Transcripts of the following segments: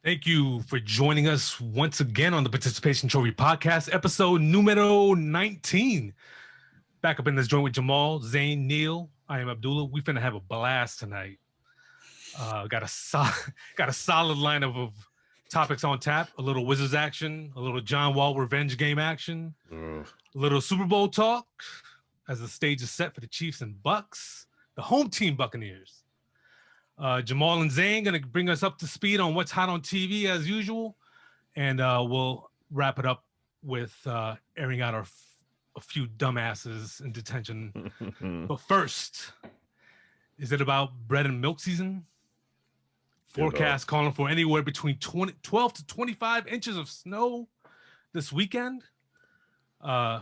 Thank you for joining us once again on the Participation Trophy Podcast, episode numero 19. Back up in this joint with Jamal, Zain, Neil. I am Abdullah. We finna have a blast tonight. Got a solid lineup of topics on tap. A little Wizards action, a little John Wall revenge game action, a little Super Bowl talk as the stage is set for the Chiefs and Bucks, the home team Buccaneers. Jamal and Zain going to bring us up to speed on what's hot on TV as usual, and we'll wrap it up with airing out a few dumbasses in detention. But first, is it about bread and milk season? Forecast calling for anywhere between 12 to 25 inches of snow this weekend.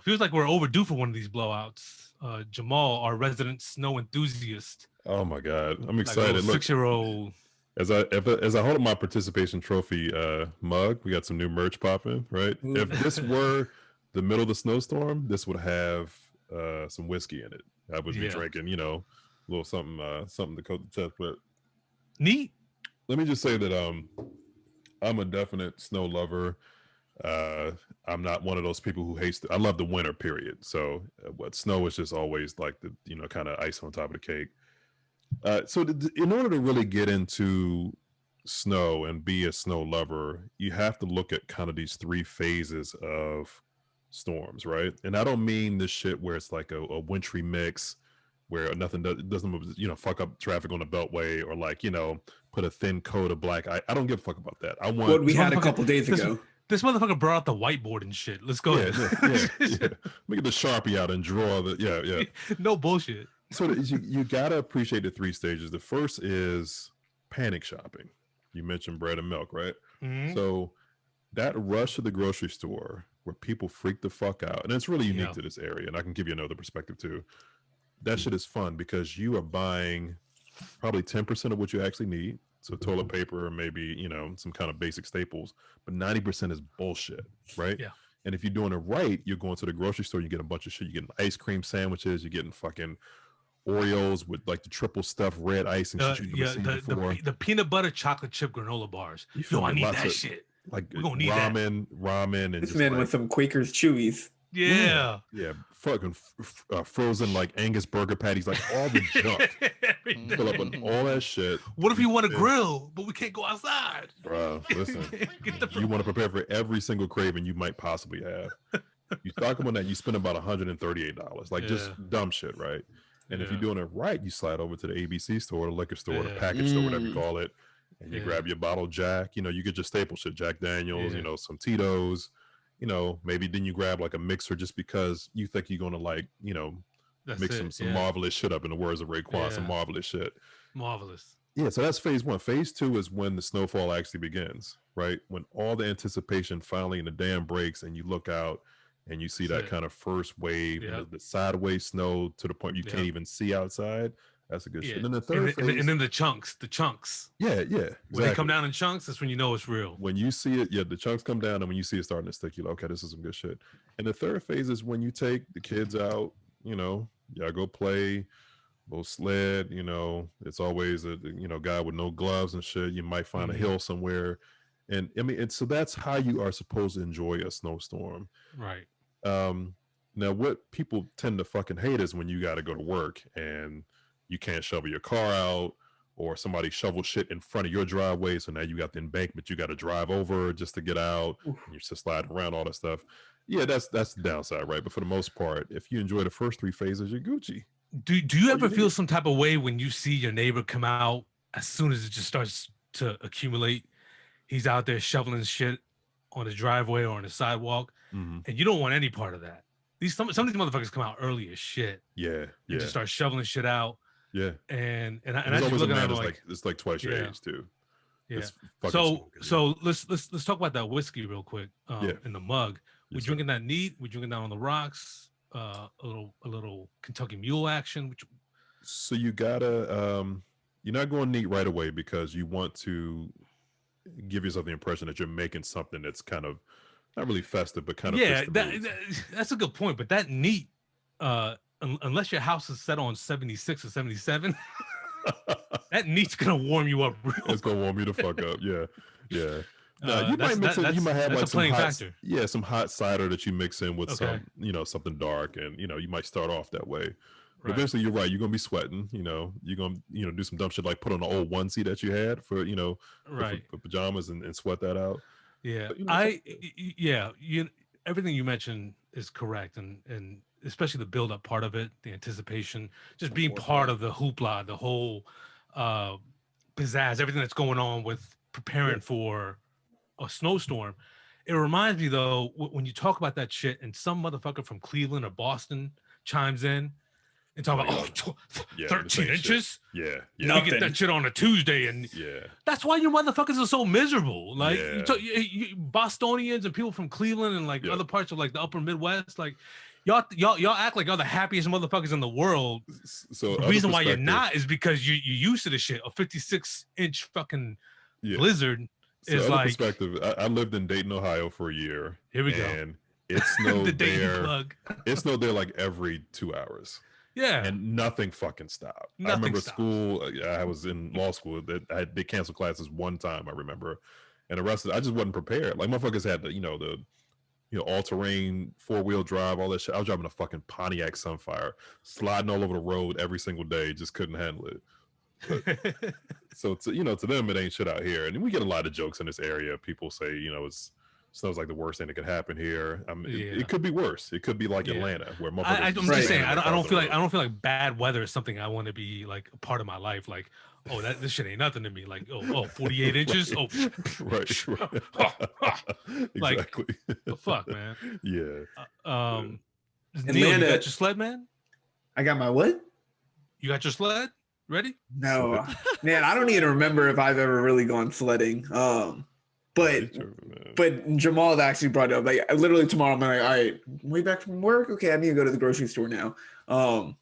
Feels like we're overdue for one of these blowouts. Jamal, our resident snow enthusiast. Oh my God, I'm excited! Like 6-year-old. As I hold up my participation trophy mug, we got some new merch popping. Right? If this were the middle of the snowstorm, this would have some whiskey in it. I would be drinking, a little something to coat the chest. But neat. Let me just say that I'm a definite snow lover. I'm not one of those people who hates. I love the winter period. So what snow is just always like the kind of ice on top of the cake. So in order to really get into snow and be a snow lover, you have to look at kind of these three phases of storms, right? And I don't mean this shit where it's like a wintry mix where nothing doesn't fuck up traffic on the beltway, or like put a thin coat of black. I don't give a fuck about that. I want what we had a couple days ago. This motherfucker brought out the whiteboard and shit. Let's go. Yeah. Let me get the Sharpie out and draw the No bullshit. So you gotta appreciate the three stages. The first is panic shopping. You mentioned bread and milk, right? Mm-hmm. So that rush to the grocery store where people freak the fuck out, and it's really unique to this area, and I can give you another perspective too. That shit is fun because you are buying probably 10% of what you actually need. So toilet paper, maybe, some kind of basic staples, but 90% is bullshit, right? Yeah. And if you're doing it right, you're going to the grocery store, you get a bunch of shit. You're getting ice cream sandwiches, you're getting fucking Oreos with like the triple stuffed red icing. The peanut butter chocolate chip granola bars. I need that shit. Like we're gonna need ramen, and this man with some Quakers Chewies. Yeah, fucking frozen like Angus burger patties, like all the junk. Fill up on all that shit. What if you want to grill, but we can't go outside? Bro, listen, you want to prepare for every single craving you might possibly have. You stock them on that, you spend about $138, like just dumb shit, right? And if you're doing it right, you slide over to the ABC store, the liquor store, the package store, whatever you call it, and you grab your bottle of Jack. You get your staple shit, Jack Daniels, some Tito's. Maybe then you grab like a mixer just because you think you're gonna mix some marvelous shit up, in the words of Raekwon, some marvelous shit. Marvelous. Yeah, so that's phase one. Phase two is when the snowfall actually begins, right? When all the anticipation finally and the dam breaks and you look out and you see that kind of first wave, the sideways snow to the point you can't even see outside. That's a good shit. And then the third phase, and then the chunks. Yeah, exactly. When they come down in chunks, that's when you know it's real. When you see it, the chunks come down, and when you see it starting to stick, you're like, okay, this is some good shit. And the third phase is when you take the kids out, y'all go play, go sled, it's always a guy with no gloves and shit. You might find a hill somewhere. And so that's how you are supposed to enjoy a snowstorm. Right. Now what people tend to fucking hate is when you got to go to work and you can't shovel your car out, or somebody shoveled shit in front of your driveway. So now you got the embankment you got to drive over just to get out. And you're just sliding around, all that stuff. Yeah, that's the downside, right? But for the most part, if you enjoy the first three phases, you're Gucci. Do you ever feel some type of way when you see your neighbor come out as soon as it just starts to accumulate? He's out there shoveling shit on the driveway or on the sidewalk, and you don't want any part of that. Some of these motherfuckers come out early as shit. Yeah. Just start shoveling shit out. Yeah. And I just looking at it it's like twice your age too. Yeah. So let's talk about that whiskey real quick. In the mug. We're drinking that neat. We're drinking that on the rocks. A little Kentucky Mule action. So you gotta you're not going neat right away because you want to give yourself the impression that you're making something that's kind of not really festive, but kind of that's a good point. But that neat, unless your house is set on 76 or 77, that neat's gonna warm you up. It's gonna warm you the fuck up. Yeah. Yeah. No, you might mix it. You might have like some hot, some hot cider that you mix in with some, something dark, and you might start off that way. But eventually, you're right. You're gonna be sweating. You're gonna do some dumb shit like put on an old onesie that you had for for pajamas and sweat that out. Yeah, but, everything you mentioned is correct, and especially the build up part of it, the anticipation, just being part of the hoopla, the whole pizzazz, everything that's going on with preparing for a snowstorm. It reminds me though, when you talk about that shit and some motherfucker from Cleveland or Boston chimes in and talk about 13 inches. Yeah. You get that shit on a Tuesday, and that's why you motherfuckers are so miserable. Like you Bostonians and people from Cleveland and like other parts of like the upper Midwest, like y'all act like y'all the happiest motherfuckers in the world. So the reason why you're not is because you're used to the shit. A 56-inch fucking blizzard. So like perspective, I lived in Dayton, Ohio for a year. Here we go. And it snowed there. It snowed there like every 2 hours. Yeah. And nothing fucking stopped. I remember school. I was in law school. They canceled classes one time, I remember. And the rest of it, I just wasn't prepared. Like motherfuckers had the all-terrain 4-wheel drive, all that shit. I was driving a fucking Pontiac Sunfire, sliding all over the road every single day, just couldn't handle it. But, so to them it ain't shit out here, and we get a lot of jokes in this area. People say snow's like the worst thing that could happen here. It could be worse. It could be like Atlanta, where I'm just saying. I don't feel like bad weather is something I want to be like a part of my life. Like, this shit ain't nothing to me. Like, 48 inches. Oh, right. Like, exactly. The fuck, man. Yeah. Neil, you got your sled, man? I got my what? You got your sled? Ready? No, man. I don't even remember if I've ever really gone sledding. But Jamal actually brought it up. Like literally tomorrow, I'm like, all right, way back from work. Okay, I need to go to the grocery store now. But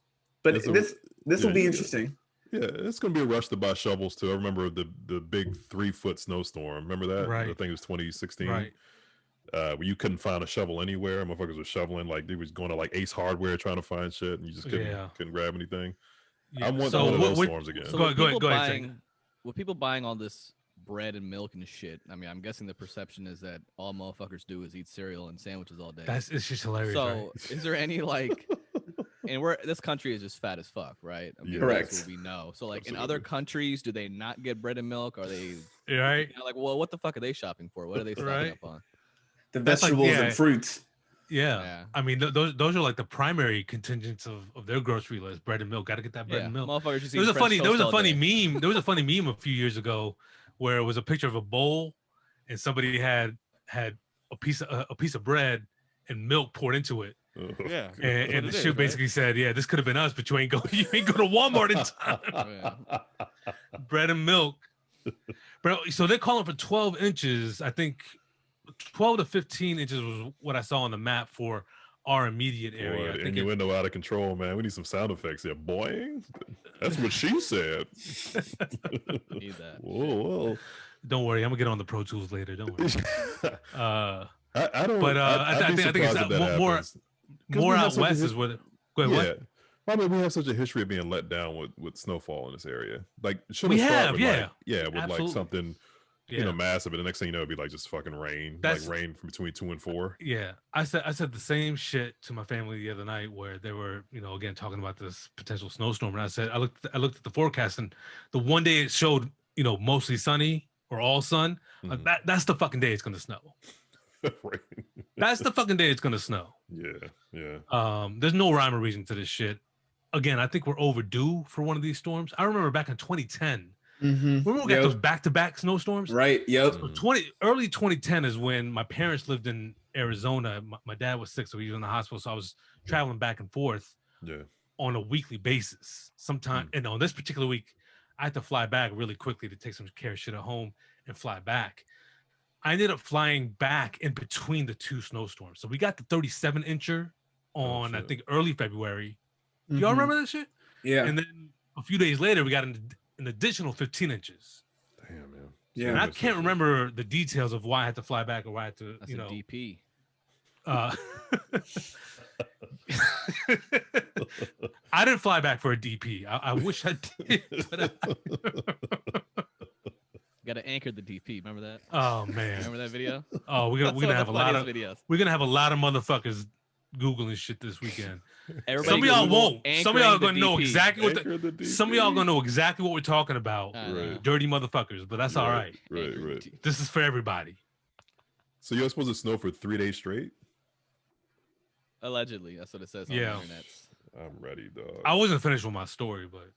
this will be interesting. Yeah, it's gonna be a rush to buy shovels too. I remember the big 3-foot snowstorm. Remember that? Right. I think it was 2016. Right. Where you couldn't find a shovel anywhere. Motherfuckers were shoveling like they was going to like Ace Hardware trying to find shit, and you just couldn't grab anything. Yeah. I want one of those storms again. So go ahead. With people buying all this bread and milk and shit, I mean, I'm guessing the perception is that all motherfuckers do is eat cereal and sandwiches all day. It's just hilarious. So right? Is there any like, and this country is just fat as fuck, right? I mean, correct. That's what we know. So like in other countries, do they not get bread and milk? Are they right? Like, well, what the fuck are they shopping for? What are they stocking up on? The vegetables and fruits. Yeah. I mean, those are like the primary contingents of their grocery list: bread and milk. Got to get that bread and milk. There was a funny meme. There was a funny meme a few years ago where it was a picture of a bowl and somebody had a piece of bread and milk poured into it. Yeah, and the shit basically said, "Yeah, this could have been us, but you ain't go to Walmart in time." Bread and milk, bro. So they're calling for 12 inches. I think 12 to 15 inches was what I saw on the map for our immediate area. Boy, innuendo out of control, man. We need some sound effects here. Boing. That's what she said. Need that. Whoa. Don't worry, I'm gonna get on the Pro Tools later. Don't worry. I don't. But I think it's more out west is what. Go ahead, what? I mean, we have such a history of being let down with snowfall in this area. Like, we have, with absolutely. Like something. Massive, but the next thing you know, it'd be like just fucking rain. Like rain from between 2 and 4. Yeah. I said the same shit to my family the other night where they were, again talking about this potential snowstorm. And I said, I looked at the forecast, and the one day it showed, mostly sunny or all sun. Mm-hmm. That's the fucking day it's gonna snow. Right. That's the fucking day it's gonna snow. Yeah. There's no rhyme or reason to this shit. Again, I think we're overdue for one of these storms. I remember back in 2010. Mm-hmm. Remember we got those back-to-back snowstorms? Right. Yep. So early 2010 is when my parents lived in Arizona. My dad was sick, so he was in the hospital. So I was traveling back and forth on a weekly basis. Sometime, and on this particular week, I had to fly back really quickly to take some care of shit at home and fly back. I ended up flying back in between the two snowstorms. So we got the 37-incher on I think early February. Mm-hmm. Y'all remember that shit? Yeah. And then a few days later, we got an additional 15 inches. Damn, man. Yeah. And I can't remember the details of why I had to fly back or why I had to, That's a DP. I didn't fly back for a DP. I wish I did. But Got to anchor the DP. Remember that? Oh man. Remember that video? Oh, we're That's one gonna of have the a lot of funniest videos. we're gonna have a lot of motherfuckers googling shit this weekend. Everybody Some of y'all Google won't. Some of y'all are anchoring gonna know the DP. exactly what Anchor the some of y'all DP. gonna know exactly what we're talking about. I know. Dirty motherfuckers, but that's all right. Right, Anchor the right. DP. This is for everybody. So you're supposed to snow for 3 days straight? Allegedly, that's what it says on Yeah. the internet. I'm ready, dog. I wasn't finished with my story, but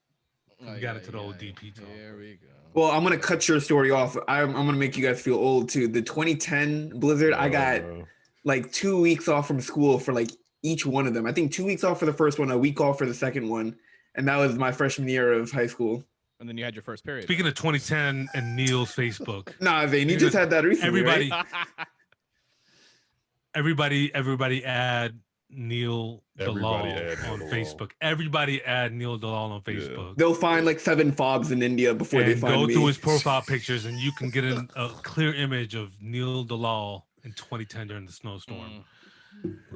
Oh, we got into the old DP talk. Here we go. Well, I'm gonna cut your story off. I'm gonna make you guys feel old too. The 2010 blizzard, I got like 2 weeks off from school for like each one of them. I think 2 weeks off for the first one, a week off for the second one, and that was my freshman year of high school. And then you had your first period. Speaking of 2010 and Neil's Facebook, Nah, Zain, you just had that recently. everybody, right? everybody add Neil Dalal add Neil on Dalal. Facebook. Everybody add Neil Dalal on Facebook. They'll find like 7 fobs in India before they And find go me. through his profile pictures, and you can get a clear image of Neil Dalal in 2010 during the snowstorm.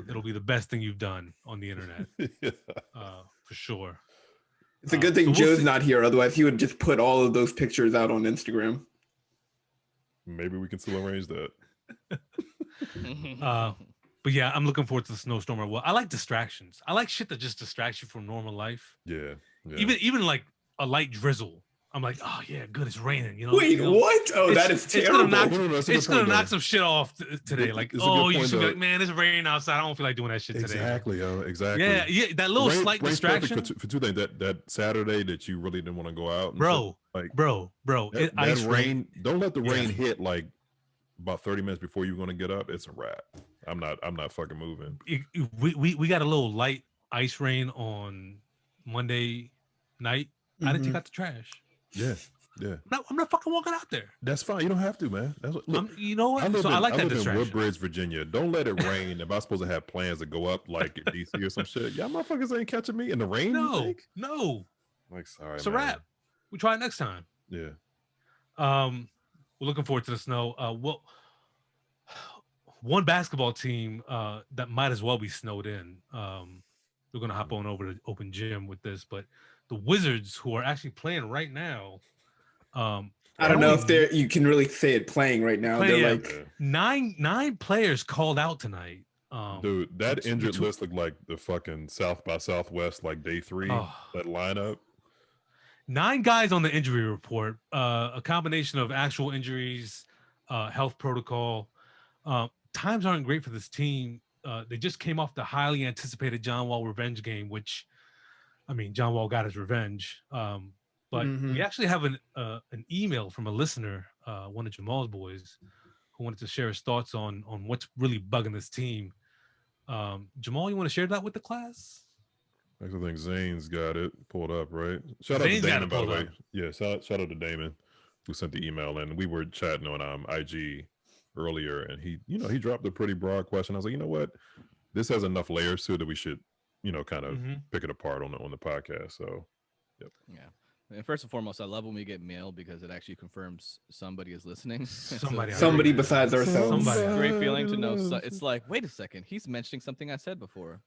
It'll be the best thing you've done on the internet, for sure. It's a good thing so we'll Joe's see. not here, otherwise he would just put all of those pictures out on Instagram. Maybe we can still arrange that. But yeah, I'm looking forward to the snowstorm. Well, I like distractions. I like shit that just distracts you from normal life. Yeah. Even like a light drizzle. I'm like, oh yeah, good, it's raining. You know. Wait, you know? what? Oh, that is It's terrible. gonna knock, No, that's a good it's gonna point, knock though. some shit off today. But Like, it's a good oh, you point, should be though. like, man, it's raining outside. I don't feel like doing that shit today. Exactly, yo. Exactly. Yeah, that little slight Rain's perfect distraction, for two things. That Saturday that you really didn't want to go out, and bro. shit, like Bro, that ice rain. Don't let the Yeah. rain hit like about 30 minutes before you're gonna get up. It's a wrap. I'm not fucking moving. We got a little light ice rain on Monday night. I didn't take out the trash. Yeah. Yeah. No, I'm not fucking walking out there. That's fine. You don't have to, man. That's what, look. You know what? I So I like that live in distraction. Woodbridge, Virginia. Don't let it rain. If I'm supposed to have plans to go up like in DC or some shit, y'all motherfuckers ain't catching me in the rain. you No, think? no. Like, sorry, It's a man. wrap. We try it next time. Yeah. We're looking forward to the snow. Well, one basketball team that might as well be snowed in. We're gonna hop on over to Open Gym with this, but the Wizards, who are actually playing right now, I don't know if you can really say it playing right now. Playing, They're Yeah. like, nine players called out tonight. Dude, that bet- injured between- list looked like the fucking South by Southwest, like day 3. Oh. That lineup. 9 guys on the injury report. A combination of actual injuries, health protocol. Times aren't great for this team. They just came off the highly anticipated John Wall revenge game, which, I mean, John Wall got his revenge. But we actually have an email from a listener, one of Jamal's boys, who wanted to share his thoughts on what's really bugging this team. Jamal, you want to share that with the class? I think Zane's got it pulled up, right? Shout out Zane's to got Damon, it by the pulled way. up. Yeah, shout out to Damon who sent the email in. We were chatting on IG earlier, and he dropped a pretty broad question. I was like, you know what? This has enough layers to it that we should, kind of pick it apart on the podcast. So, yep. Yeah. And first and foremost, I love when we get mail because it actually confirms somebody is listening. somebody besides ourselves. Somebody. It's a great feeling to know. It's like, wait a second, he's mentioning something I said before.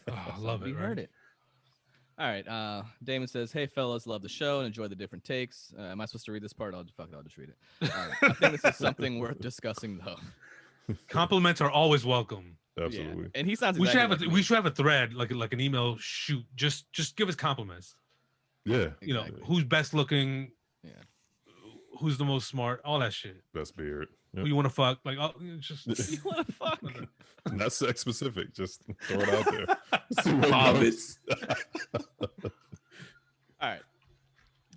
Oh, I love it. We heard it. All right. Damon says, "Hey fellas, love the show and enjoy the different takes." Am I supposed to read this part? I'll just read it. I think this is something worth discussing, though. Compliments are always welcome. Absolutely. Yeah. And he sounds. We should exactly have we should have a thread like an email shoot. Just give us compliments. Yeah. You know, Exactly. who's best looking? Yeah. Who's the most smart? All that shit. Best beard. Who Yep. you want to fuck? Like, oh, just You want to fuck? Not sex specific. Just throw it out there. See where it Hobbits. goes. All right.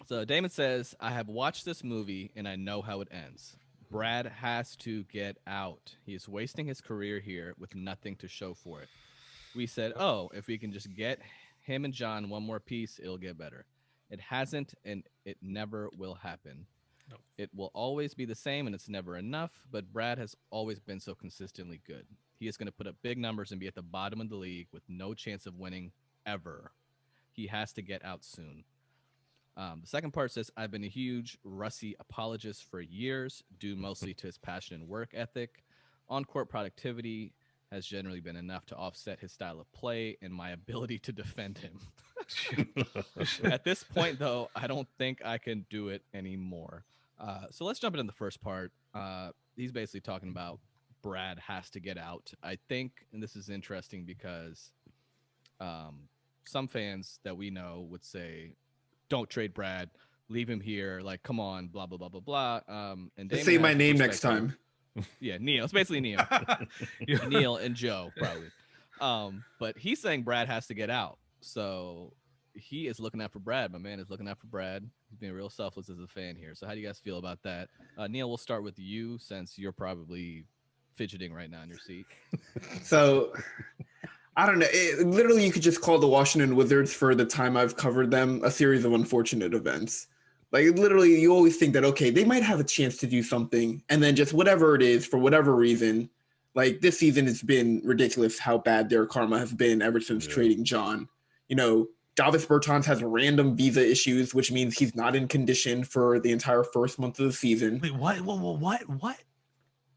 So Damon says, "I have watched this movie and I know how it ends. Brad has to get out. He is wasting his career here with nothing to show for it. We said, oh, if we can just get him and John one more piece, it'll get better. It hasn't, and it never will happen. No. It will always be the same, and it's never enough, but Brad has always been so consistently good. He is going to put up big numbers and be at the bottom of the league with no chance of winning ever. He has to get out soon." The second part says, "I've been a huge Russie apologist for years, due mostly to his passion and work ethic. On-court productivity has generally been enough to offset his style of play and my ability to defend him. At this point, though, I don't think I can do it anymore. So let's jump into the first part. He's basically talking about Brad has to get out. I think, and this is interesting because some fans that we know would say, "Don't trade Brad, leave him here." Like, come on, blah blah blah blah blah. And Damon Say my has the name next perspective- time. Yeah, Neil. It's basically Neil. Neil and Joe probably. But he's saying Brad has to get out. So he is looking out for Brad. My man is looking out for Brad. He's being real selfless as a fan here. So how do you guys feel about that? Neil, we'll start with you since you're probably fidgeting right now in your seat. So I don't know. Literally, you could just call the Washington Wizards, for the time I've covered them, a series of unfortunate events. Like, literally, you always think that, okay, they might have a chance to do something, and then just whatever it is, for whatever reason, like this season has been ridiculous how bad their karma has been ever since trading John. You know, Davis Bertans has random visa issues, which means he's not in condition for the entire first month of the season. Wait, what?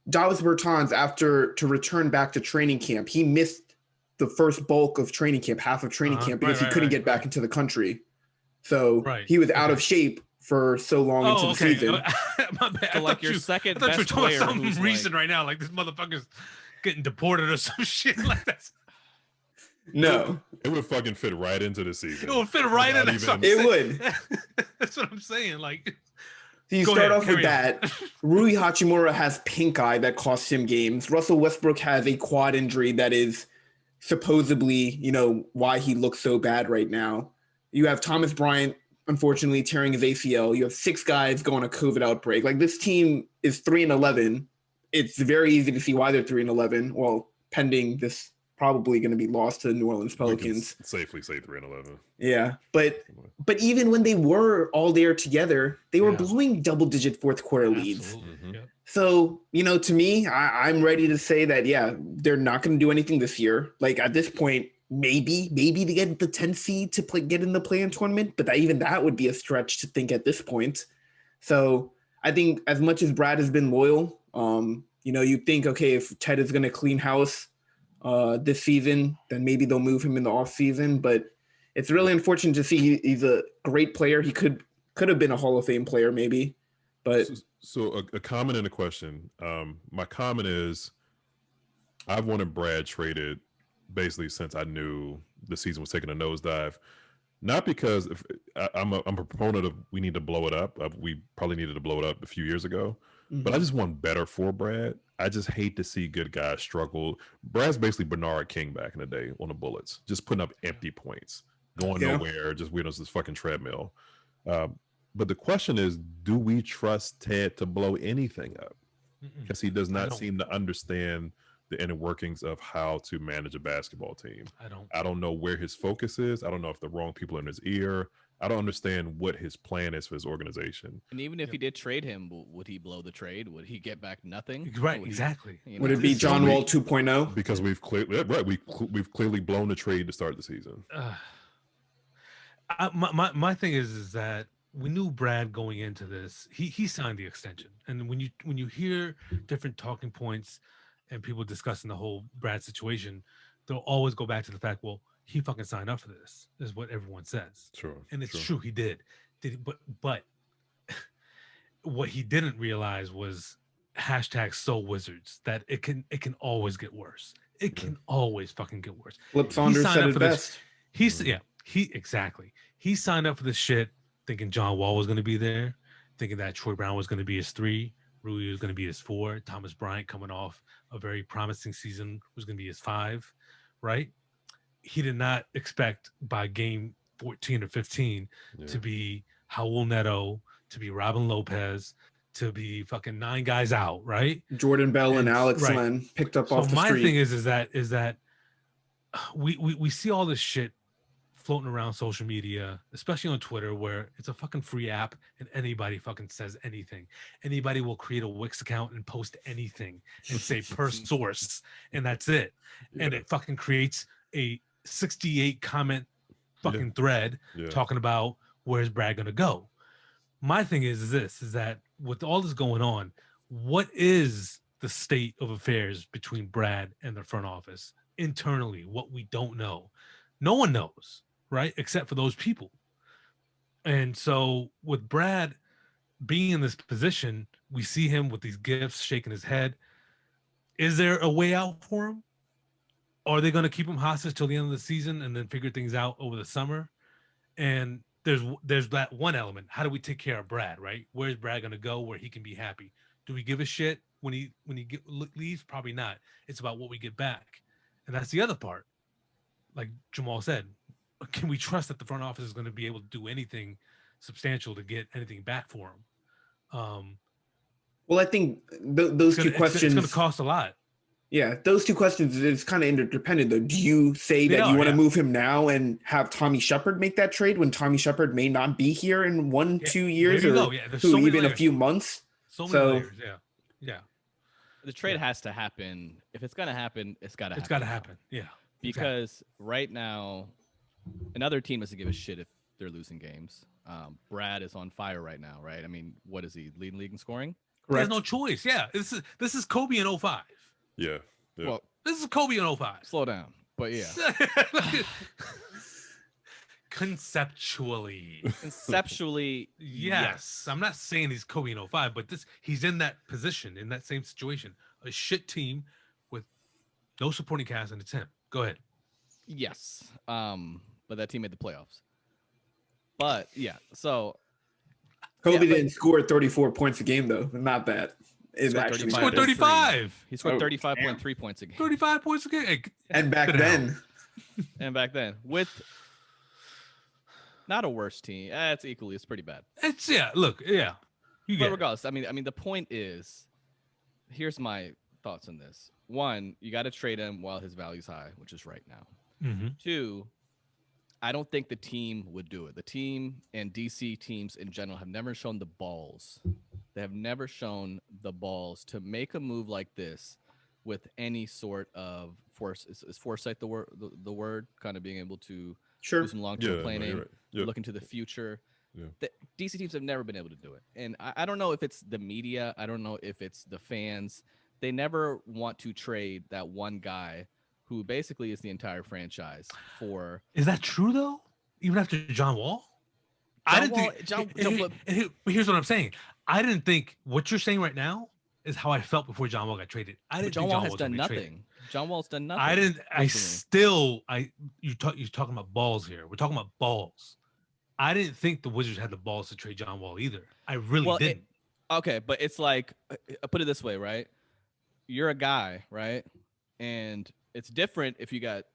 Davis Bertans, to return back to training camp, he missed the first bulk of training camp, half of training camp, because he couldn't get back into the country. So he was out of shape for so long into the season. My bad. So like your second best you were player, talking who's something recent like, right now, like this motherfucker's getting deported or some shit like that. No, it would fucking fit right into the season. It would fit right in. It would. That's what I'm saying. Like, so you start off with that. Rui Hachimura has pink eye that costs him games. Russell Westbrook has a quad injury that is supposedly, you know, why he looks so bad right now. You have Thomas Bryant, unfortunately, tearing his ACL. You have 6 guys going a COVID outbreak. Like, this team is 3-11. It's very easy to see why they're 3-11. Well, pending this probably going to be lost to the New Orleans Pelicans. Safely say 3-11. Yeah, but even when they were all there together, they were blowing double-digit fourth quarter leads. Mm-hmm. So, you know, to me, I'm ready to say that, they're not going to do anything this year. Like, at this point, maybe to get the 10th seed to get in the play-in tournament, but even that would be a stretch to think at this point. So I think as much as Brad has been loyal, you know, you think, okay, if Ted is going to clean house this season, then maybe they'll move him in the off season. But it's really unfortunate to see. He's a great player. He could have been a Hall of Fame player, maybe. But so a comment and a question. My comment is, I've wanted Brad traded basically since I knew the season was taking a nosedive. Not because I'm a proponent of we need to blow it up. We probably needed to blow it up a few years ago. But I just want better for Brad. I just hate to see good guys struggle. Brad's basically Bernard King back in the day on the Bullets, just putting up empty points, going nowhere, just weird as this fucking treadmill. But the question is, do we trust Ted to blow anything up? Because he does not seem to understand the inner workings of how to manage a basketball team. I don't know where his focus is. I don't know if the wrong people are in his ear. I don't understand what his plan is for his organization. And even if he did trade him, would he blow the trade? Would he get back nothing? Right, exactly. Would it be John Wall 2.0? Because we've clearly blown the trade to start the season. My thing is that we knew Brad going into this. He signed the extension, and when you hear different talking points and people discussing the whole Brad situation, they'll always go back to the fact, well, he fucking signed up for this, is what everyone says. Sure. And it's true, he did. But what he didn't realize was #SoWizards, that it can always get worse. It can always fucking get worse. Flip Saunders said it best. He signed up for this shit thinking John Wall was going to be there, thinking that Troy Brown was going to be his 3, Rui was going to be his 4, Thomas Bryant coming off a very promising season was going to be his 5, right? He did not expect by game 14 or 15 to be Raul Neto, to be Robin Lopez, to be fucking 9 guys out, right? Jordan Bell and Alex Len picked up off the street. So my thing is that we see all this shit floating around social media, especially on Twitter, where it's a fucking free app and anybody fucking says anything. Anybody will create a Wix account and post anything and say per source, and that's it. And it fucking creates a 68 comment fucking thread talking about where's Brad gonna go. My thing is that with all this going on, what is the state of affairs between Brad and the front office internally? What we don't know, no one knows, right? Except for those people. And so with Brad, being in this position, we see him with these gifts, shaking his head. Is there a way out for him? Or are they going to keep him hostage till the end of the season and then figure things out over the summer? And there's that one element. How do we take care of Brad, right? Where's Brad going to go where he can be happy? Do we give a shit when he leaves? Probably not. It's about what we get back. And that's the other part. Like Jamal said, can we trust that the front office is going to be able to do anything substantial to get anything back for him? Well, I think those two questions. It's going to cost a lot. Yeah, those two questions is kind of interdependent, though. Do you say that you want to move him now and have Tommy Shepard make that trade when Tommy Shepard may not be here in 2 years or even a few months? So many layers, yeah. The trade has to happen. If it's going to happen, it's got to happen. It's got to happen, yeah. Because right now, another team doesn't give a shit if they're losing games. Brad is on fire right now, right? I mean, what is he, leading league in scoring? He has no choice, yeah. This is Kobe in 05. Yeah. Well, this is Kobe in 05. Slow down, but yeah. Conceptually, yes. I'm not saying he's Kobe in 05, but he's in that position, in that same situation. A shit team with no supporting cast, and it's him. Go ahead. Yes. But that team made the playoffs. But yeah, so Kobe didn't score 34 points a game though. Not bad. He scored 35. He scored 35.3 points a game. 35 points a game. Hey, and back then, with not a worse team. It's pretty bad. Look. But regardless, I mean, the point is, here's my thoughts on this. One, you got to trade him while his value's high, which is right now. Mm-hmm. Two, I don't think the team would do it. The team and DC teams in general have never shown the balls. They have never shown the balls to make a move like this with any sort of force. Is foresight the word? Kind of being able to do some long-term planning, look into the future. Yeah. The DC teams have never been able to do it. And I don't know if it's the media. I don't know if it's the fans. They never want to trade that one guy who basically is the entire franchise for. Is that true though? Even after John Wall? Here's what I'm saying. I didn't think what you're saying right now is how I felt before John Wall got traded. I didn't think John Wall has done nothing. John Wall's done nothing. You're talking about balls here. We're talking about balls. I didn't think the Wizards had the balls to trade John Wall either. I really didn't. Okay, but it's like, I put it this way, right? You're a guy, right? And it's different if you got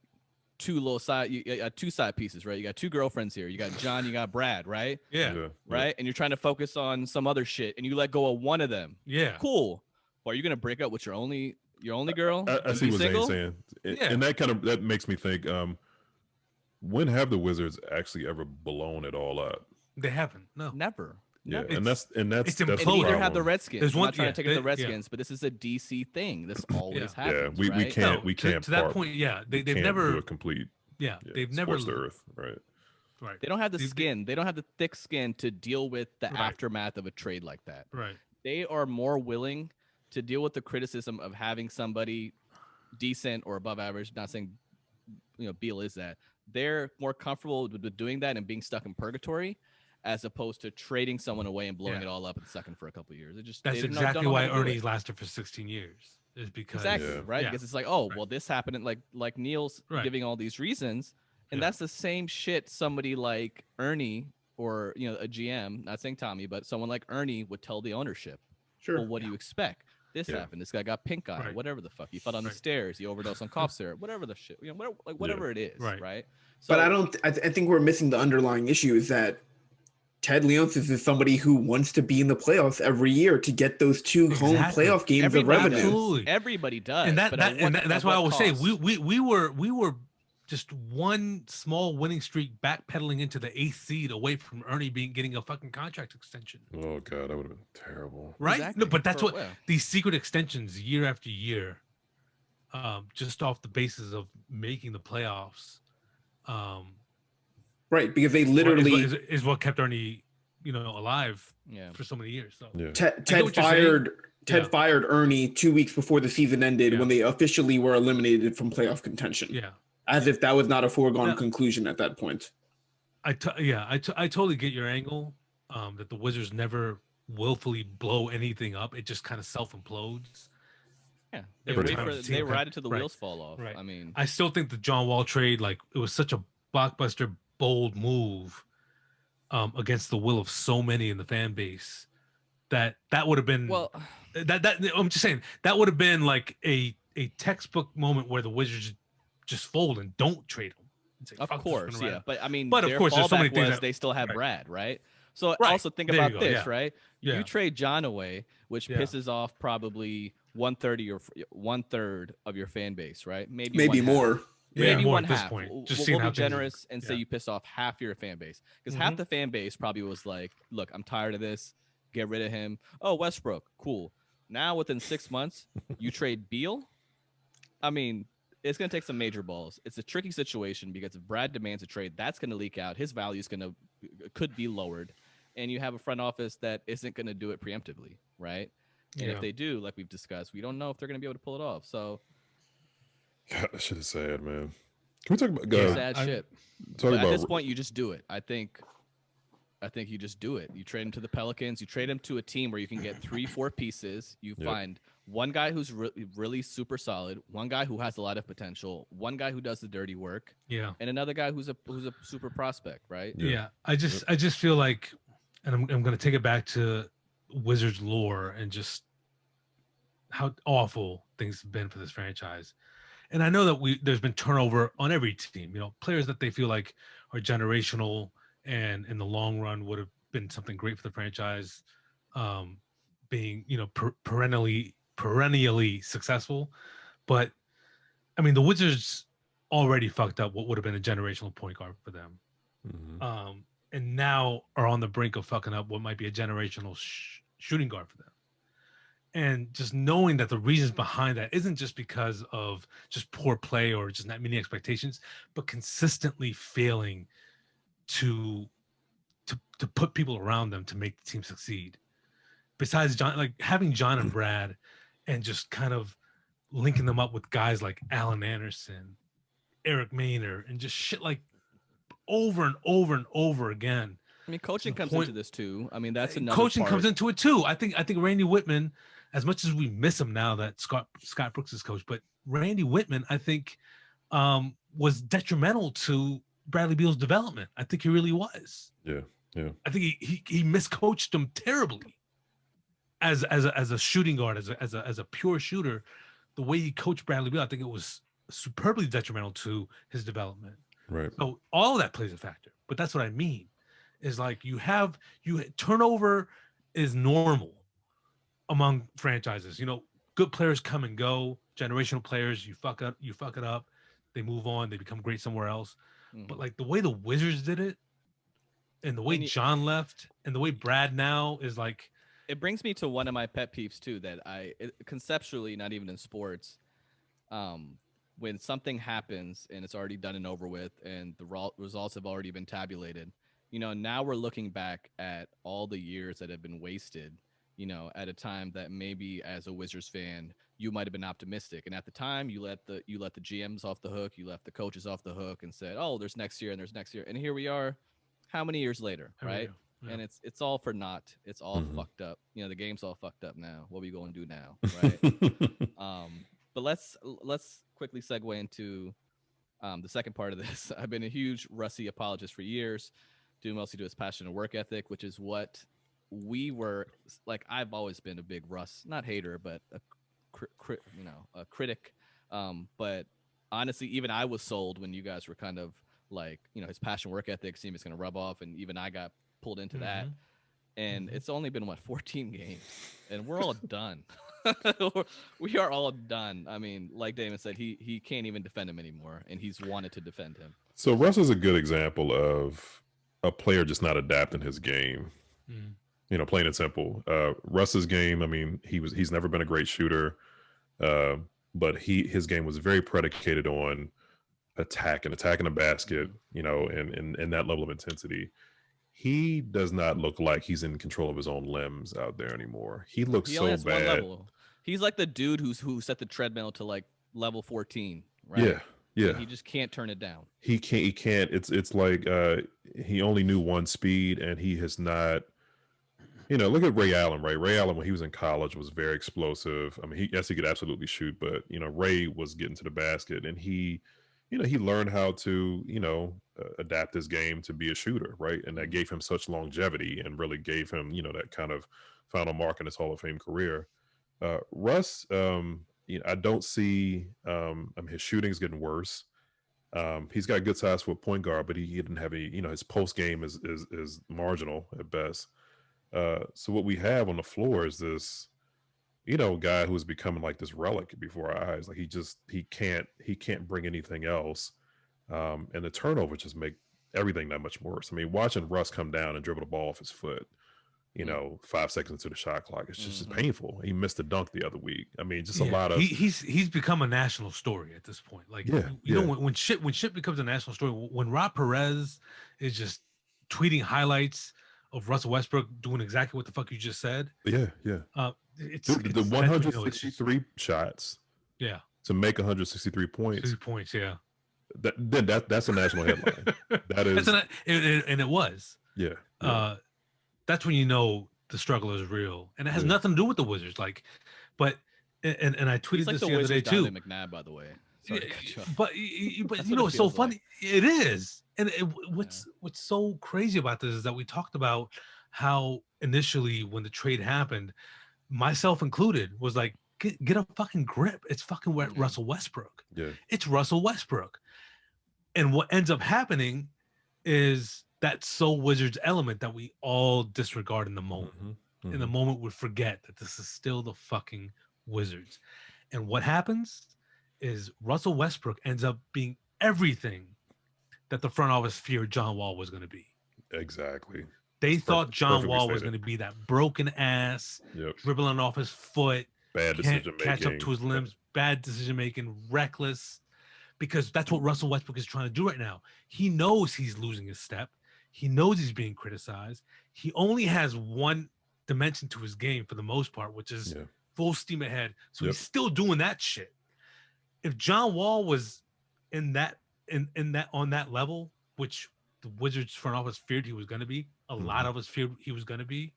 two side pieces, right? You got two girlfriends here. You got John, you got Brad, right? Yeah. Right? And you're trying to focus on some other shit and you let go of one of them. Yeah. Cool. Or are you going to break up with your only girl? I see what Zane's saying. And that makes me think, when have the Wizards actually ever blown it all up? They haven't. No. Never. Yeah, and that's it's and neither have the Redskins. There's I'm not trying to take it the Redskins, but this is a DC thing. This always happens. Yeah, we can't. To that point, they've never do a complete. Yeah, they've never the earth, right? Right. They don't have the skin. They don't have the thick skin to deal with the aftermath of a trade like that. Right. They are more willing to deal with the criticism of having somebody decent or above average. Not saying, Beal is that. They're more comfortable with doing that and being stuck in purgatory, as opposed to trading someone away and blowing it all up and sucking for a couple of years. That's exactly why Ernie lasted for 16 years. Is because right? Because it's like, well, this happened, and like Neil's giving all these reasons, and that's the same shit somebody like Ernie or a GM, not saying Tommy, but someone like Ernie would tell the ownership. Sure. Well, what do you expect? This happened. This guy got pink eye. Whatever the fuck. He fell down the stairs. He overdosed on cough syrup. Whatever the shit. Whatever it is. Right. So, but I think we're missing the underlying issue is that Ted Leonsis is somebody who wants to be in the playoffs every year to get those two home playoff games of revenue. Absolutely. Everybody does. And that's why I was saying we were just one small winning streak backpedaling into the eighth seed away from Ernie getting a fucking contract extension. Oh god, that would have been terrible. Right? Exactly. No, but that's what these secret extensions year after year, just off the basis of making the playoffs. Right, because they literally is what kept Ernie, alive for so many years. So Ted fired Ernie 2 weeks before the season ended when they officially were eliminated from playoff contention. Yeah, as if that was not a foregone conclusion at that point. I totally get your angle, that the Wizards never willfully blow anything up. It just kind of self implodes. Yeah, Pretty they ride it till the wheels fall off. Right. I mean, I still think the John Wall trade, like, it was such a blockbuster, bold move against the will of so many in the fan base that would have been well, that I'm just saying that would have been like a textbook moment where the Wizards just fold and don't trade him. Say, of "Fuck this, course, we're gonna yeah. ride But I mean, But of their course, there's so many fallback things was that- they still have right. Brad, right? So Right. also think There you about go, this, yeah. right? Yeah. You trade John away, which Yeah. pisses off probably 1/3 of your fan base, right? Maybe Maybe one half. more. Maybe more one at this half. point. We'll Just seeing be how things are- generous and say yeah. you pissed off half your fan base because Mhm. half the fan base probably was like, "Look, I'm tired of this. Get rid of him." Oh, Westbrook, cool. Now within 6 months, you trade Beal. I mean, it's going to take some major balls. It's a tricky situation because if Brad demands a trade, that's going to leak out. His value is could be lowered, and you have a front office that isn't going to do it preemptively, right? And Yeah. if they do, like we've discussed, we don't know if they're going to be able to pull it off. So God, that shit is sad, man. Can we talk about Yeah. sad I- shit. talk But about at this point, you just do it. I think you just do it. You trade him to the Pelicans. You trade him to a team where you can get 3-4 pieces. You Yep. find one guy who's really super solid, one guy who has a lot of potential, one guy who does the dirty work, Yeah. and another guy who's a super prospect, right? Yeah. I just feel like, and I'm going to take it back to Wizards lore and just how awful things have been for this franchise. And I know that there's been turnover on every team, players that they feel like are generational and in the long run would have been something great for the franchise, being, perennially successful. But I mean, the Wizards already fucked up what would have been a generational point guard for them. Mhm. And now are on the brink of fucking up what might be a generational shooting guard for them. And just knowing that the reasons behind that isn't just because of just poor play or just not meeting expectations, but consistently failing to put people around them to make the team succeed. Besides John, like having John and Brad and just kind of linking them up with guys like Allen Anderson, Eric Maynard, and just shit like over and over and over again. I mean, coaching The comes point- into this too. I mean, that's another coaching part. comes into it too. I think Randy Whitman, as much as we miss him now that Scott Brooks is coach, but Randy Whitman, I think, was detrimental to Bradley Beal's development. I think he really was. Yeah. I think he miscoached him terribly as a shooting guard, as a pure shooter. The way he coached Bradley Beal, I think it was superbly detrimental to his development. Right. So all of that plays a factor. But that's what I mean. Is like turnover is normal among franchises. Good players come and go. Generational players, you fuck it up, they move on, they become great somewhere else. Mhm. But like the way the Wizards did it, and the way And John left, and the way Brad now is like, it brings me to one of my pet peeves too, that conceptually, not even in sports, when something happens and it's already done and over with and the results have already been tabulated, now we're looking back at all the years that have been wasted, at a time that maybe as a Wizards fan you might have been optimistic, and at the time you let the GMs off the hook, you left the coaches off the hook and said, oh, there's next year, and here we are how many years later, right? Yeah. And it's all for naught. It's all Mhm. fucked up. The game's all fucked up now. What are we going to do now, right? But let's quickly segue into the second part of this. I've been a huge Russie apologist for years, due mostly to his passion and work ethic, which is what we were like. I've always been a big Russ, not hater, but a critic. But honestly, even I was sold when you guys were kind of like, his passion, work ethic seemed it's going to rub off, and even I got pulled into that. Mhm. And it's only been 14 games, and we're all done. We are all done. I mean, like Damon said, he can't even defend him anymore, and he's wanted to defend him. So Russ is a good example of a player just not adapting his game. Mhm. Plain and simple. Russ's game, I mean, he's never been a great shooter, but his game was very predicated on attacking the basket, and that level of intensity. He does not look like he's in control of his own limbs out there anymore. He looks He so only has one bad. level. He's like the dude who set the treadmill to like level 14, right? Yeah. And he just can't turn it down. He can't. It's like he only knew one speed, and he has not look at Ray Allen, right? Ray Allen, when he was in college, was very explosive. I mean, he could absolutely shoot, but, Ray was getting to the basket, and he learned how to, adapt his game to be a shooter, right? And that gave him such longevity and really gave him, that kind of final mark in his Hall of Fame career. Russ, I don't see, his shooting's getting worse. He's got good size for a point guard, but he didn't have any, his post game is marginal at best. So what we have on the floor is this, guy who is becoming like this relic before our eyes. Like he can't bring anything else. And the turnovers just make everything that much worse. I mean, watching Russ come down and dribble the ball off his foot, 5 seconds into the shot clock, it's just painful. He missed a dunk the other week. I mean, just a lot of he's become a national story at this point. Like, know, when shit becomes a national story, when Rob Perez is just tweeting highlights of Russell Westbrook doing exactly what the fuck you just said. Yeah. It's the 163 shots. Yeah. To make 163 points. 3 points, yeah. That's a national headline. That is, and it was. Yeah. That's when the struggle is real, and it has nothing to do with the Wizards. Like, but and I tweeted this the other day too. McNabb, by the way. Sorry to cut you off. But it's so funny. It is, and what's so crazy about this is that we talked about how initially when the trade happened, myself included, was like, get a fucking grip. It's fucking Russell Westbrook. Yeah, it's Russell Westbrook. And what ends up happening is that Wizards element that we all disregard in the moment. In the moment, we forget that this is still the fucking Wizards. And what happens is Russell Westbrook ends up being everything that the front office feared John Wall was going to be. Exactly. They thought John Wall was going to be that broken ass, dribbling off his foot, bad decision making, catch up to his limbs, bad decision making, reckless. Because that's what Russell Westbrook is trying to do right now. He knows he's losing his step. He knows he's being criticized. He only has one dimension to his game for the most part, which is full steam ahead. So he's still doing that shit. If John Wall was in that on that level, which the Wizards front office feared he was going to be, a lot of us feared he was going to be,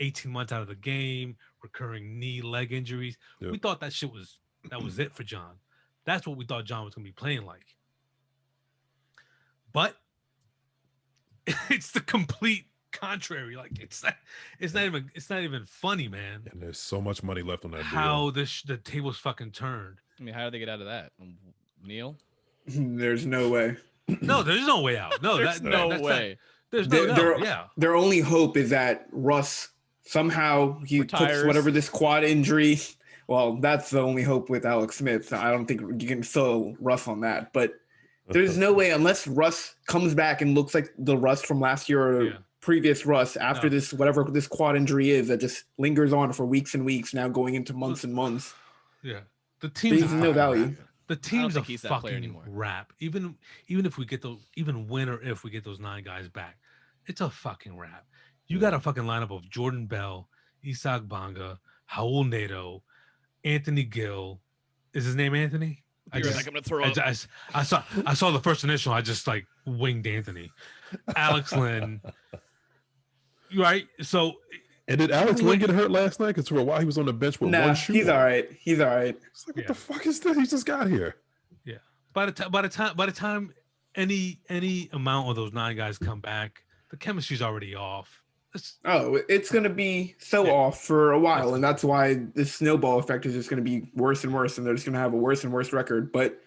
18 months out of the game, recurring knee, leg injuries. We thought that was it for John. That's what we thought John was going to be playing like. But it's the complete contrary. Like it's not even funny, man. And there's so much money left on that deal. How the tables fucking turned. I mean, how do they get out of that? Neil? There's no way. No, there's no way out. No, there's no way. There's no Their only hope is that Russ somehow retires. Puts whatever this quad injury. Well, that's the only hope with Alex Smith. I don't think you can throw Russ on that. But there's no way, unless Russ comes back and looks like the Russ from last year or previous Russ after this, whatever this quad injury is that just lingers on for weeks and weeks, now going into months and months. Yeah. The team's no value. The team's a fucking wrap. Even if we get when or if we get those 9 guys back, it's a fucking wrap. You got a fucking lineup of Jordan Bell, Isaac Bonga, Raul Neto, Anthony Gill. Is his name Anthony? I'm gonna throw up. I saw the first initial. I just like winged Anthony. Alex Lynn. Right? So and did Alex Lynn get hurt last night? Because for a while he was on the bench with one shoe. He's all right. He's all right. It's like, what the fuck is this? He just got here. Yeah. By the time any amount of those 9 guys come back, the chemistry's already off. It's going to be off for a while, and that's why this snowball effect is just going to be worse and worse, and they're just going to have a worse and worse record. But,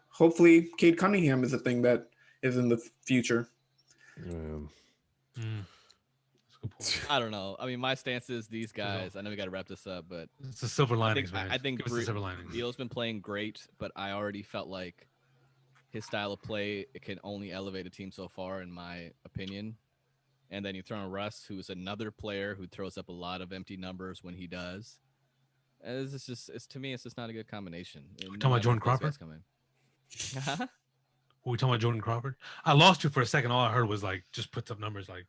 hopefully Cade Cunningham is a thing that is in the future. I don't know. I mean, my stance is these guys. I know we got to wrap this up, but it's the silver linings, man. I think Beal's been playing great, but I already felt like his style of play, it can only elevate a team so far, in my opinion. And then you throw in Russ, who's another player who throws up a lot of empty numbers when he does. And to me, it's just not a good combination. We're talking about Jordan Crawford? Were we talking about Jordan Crawford? I lost you for a second. All I heard was like, just puts up numbers like.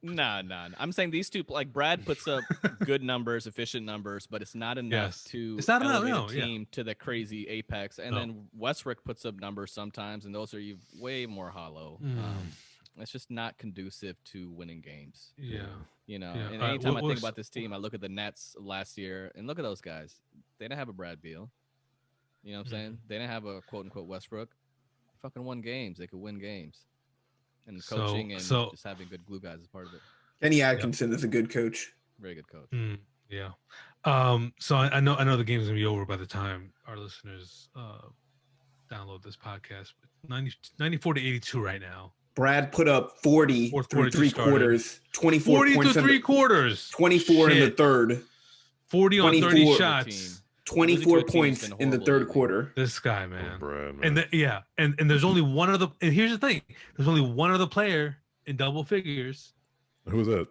Nah. I'm saying these two, like Brad puts up good numbers, efficient numbers, but it's not enough to elevate a team to the crazy apex. And then Westbrook puts up numbers sometimes, and those are way more hollow. it's just not conducive to winning games. Yeah. You know, Yeah. and anytime I think about this team, I look at the Nets last year and look at those guys. They didn't have a Brad Beal. You know what I'm saying? They didn't have a quote unquote Westbrook. They fucking won games. They could win games. And coaching and just having good glue guys is part of it. Kenny Atkinson is a good coach. Very good coach. Yeah. So I know the game's gonna be over by the time our listeners download this podcast. 94 to 82 right now. Brad put up 40 through three quarters, 24 40 points through three quarters, 24 in the third, 40 on 30 shots, 24 points in the third quarter. This guy, man. Oh, Brad, man. And there's only one other. And here's the thing: there's only one other player in double figures. Who is that?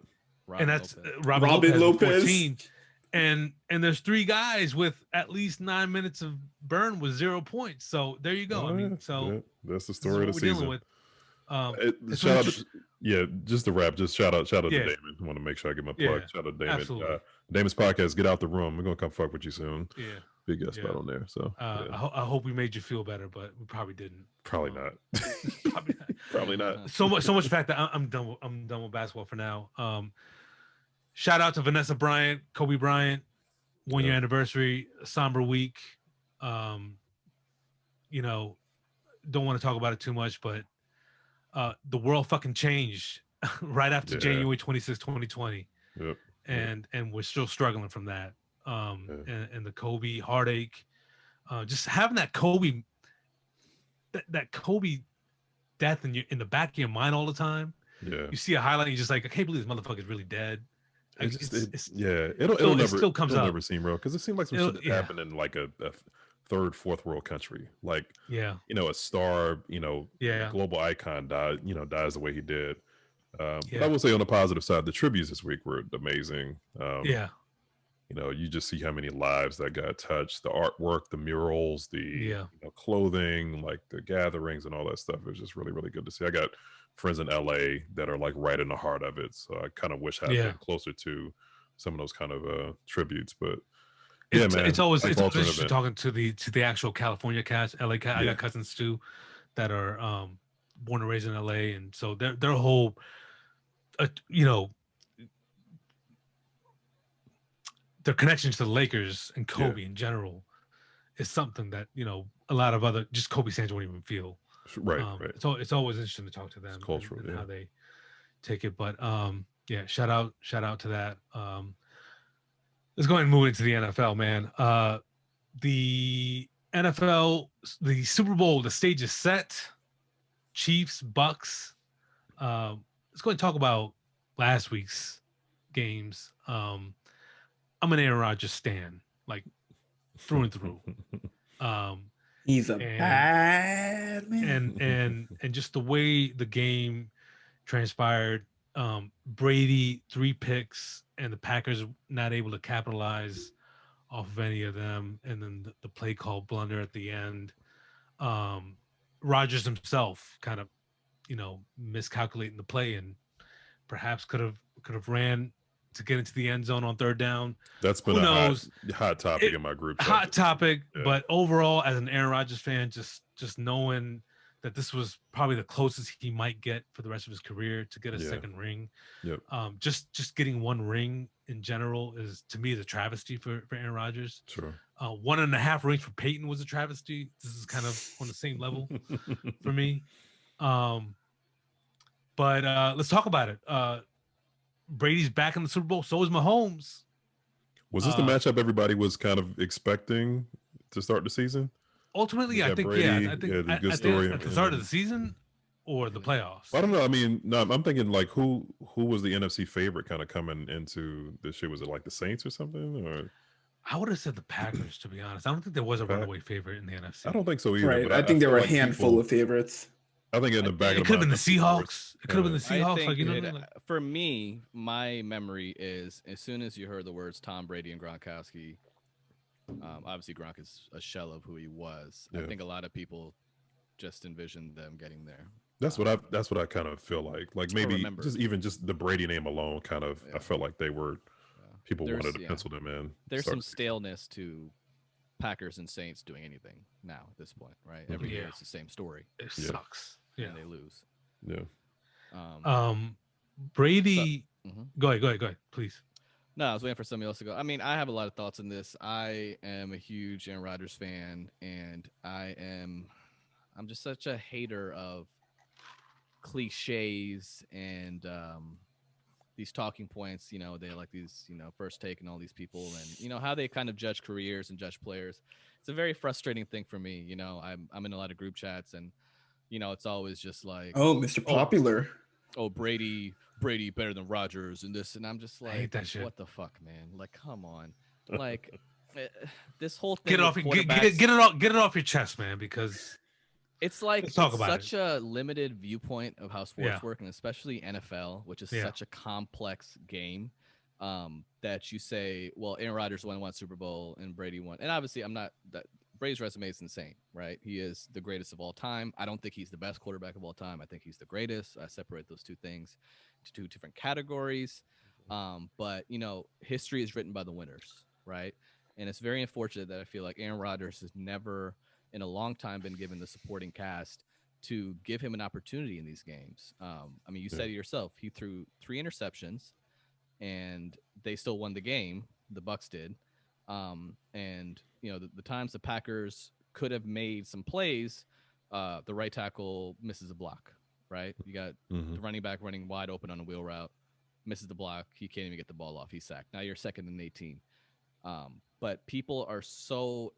And that's Robin Lopez. 14. And there's three guys with at least 9 minutes of burn with 0 points. So there you go. I mean, so that's the story of the season. With. Shout out, just to wrap. Just shout out to Damon. I want to make sure I get my plug. Shout out to Damon. Damon's podcast. Get out the room. We're gonna come fuck with you soon. Yeah, big guest spot on there. So I hope we made you feel better, but we probably didn't. Probably not. Probably not. So much fact that I'm done. I'm done with basketball for now. Shout out to Vanessa Bryant, Kobe Bryant, 1 year anniversary, somber week. You know, don't want to talk about it too much, but the world fucking changed right after January 26, 2020. Yep. And we're still struggling from that. And the Kobe heartache, just having that Kobe death in the back of your mind all the time. Yeah. You see a highlight, you're just like, I can't believe this motherfucker's really dead. It'll never seem real because it seems like some shit that happened in like a third, fourth world country. Like, a star, global icon dies the way he did. But I will say on the positive side, the tributes this week were amazing. You just see how many lives that got touched, the artwork, the murals, the clothing, like the gatherings and all that stuff. It was just really, really good to see. I got friends in LA that are like right in the heart of it. So I kind of wish I had been closer to some of those kind of tributes, but man, it's always interesting talking to the actual California cast, LA cast. I got cousins too that are born and raised in LA, and so their whole their connection to the Lakers and Kobe in general is something that a lot of other just Kobe fans won't even feel. Right. It's always interesting to talk to them. It's cultural, and how they take it. But shout out to that. Let's go ahead and move into the NFL, man. The NFL, the Super Bowl, the stage is set. Chiefs, Bucks. Let's go ahead and talk about last week's games. I'm an Aaron Rodgers stan, like through and through. He's a bad man. And just the way the game transpired, Brady 3 picks and the Packers not able to capitalize off of any of them, and then the play call blunder at the end. Rodgers himself kind of miscalculating the play and perhaps could have ran to get into the end zone on third down. That's been a hot topic in my group. Hot topic, but overall, as an Aaron Rodgers fan, just knowing that this was probably the closest he might get for the rest of his career to get a second ring. Yep. Just getting one ring in general is, to me, is a travesty for Aaron Rodgers. Sure. 1.5 rings for Peyton was a travesty. This is kind of on the same level for me. But let's talk about it. Brady's back in the Super Bowl. So is Mahomes. Was this the matchup everybody was kind of expecting to start the season? Ultimately, I think, Brady, I think the good story at the start of the season or the playoffs. I don't know. I mean, no, I'm thinking like who was the NFC favorite kind of coming into this year? Was it like the Saints or something? Or I would have said the Packers, to be honest. I don't think there was a runaway favorite in the NFC. I don't think so either. Right. I think there were a handful of favorites. I think in the back of it could have been the Seahawks. It could have been the Seahawks. For me, my memory is as soon as you heard the words Tom Brady and Gronkowski, obviously Gronk is a shell of who he was. I think a lot of people just envisioned them getting there. That's what I kind of feel like. Like maybe just the Brady name alone kind of I felt like they were people wanted to pencil them in. There's some staleness to Packers and Saints doing anything now at this point, right? Every year it's the same story. It sucks. And they lose. Yeah. Brady. Mhm. Go ahead, please. No, I was waiting for somebody else to go. I mean, I have a lot of thoughts on this. I am a huge Aaron Rodgers fan, and I'm just such a hater of cliches and these talking points. They like these, first take and all these people, and how they kind of judge careers and judge players. It's a very frustrating thing for me. I'm in a lot of group chats, and it's always just like, Oh, Mr. Popular. oh, Brady better than Rodgers and this, and I'm just I hate like, that shit. what the fuck, man? Like, come on, like this whole thing. Get it off. Get it off your chest, man. Because it's like let's talk about such a limited viewpoint of how sports work, and especially NFL, which is such a complex game. That you say, well, Aaron Rodgers won one Super Bowl and Brady won, and obviously, I'm not that. Brady's resume is insane, right? He is the greatest of all time. I don't think he's the best quarterback of all time. I think he's the greatest. I separate those two things to two different categories. But history is written by the winners, right? And it's very unfortunate that I feel like Aaron Rodgers has never in a long time been given the supporting cast to give him an opportunity in these games. I mean, you said it yourself. He threw 3 interceptions and they still won the game. The Bucs did. And the times the Packers could have made some plays, the right tackle misses a block, right? You got the running back running wide open on a wheel route, misses the block. He can't even get the ball off. He's sacked. Now you're 2nd and 18. But people are so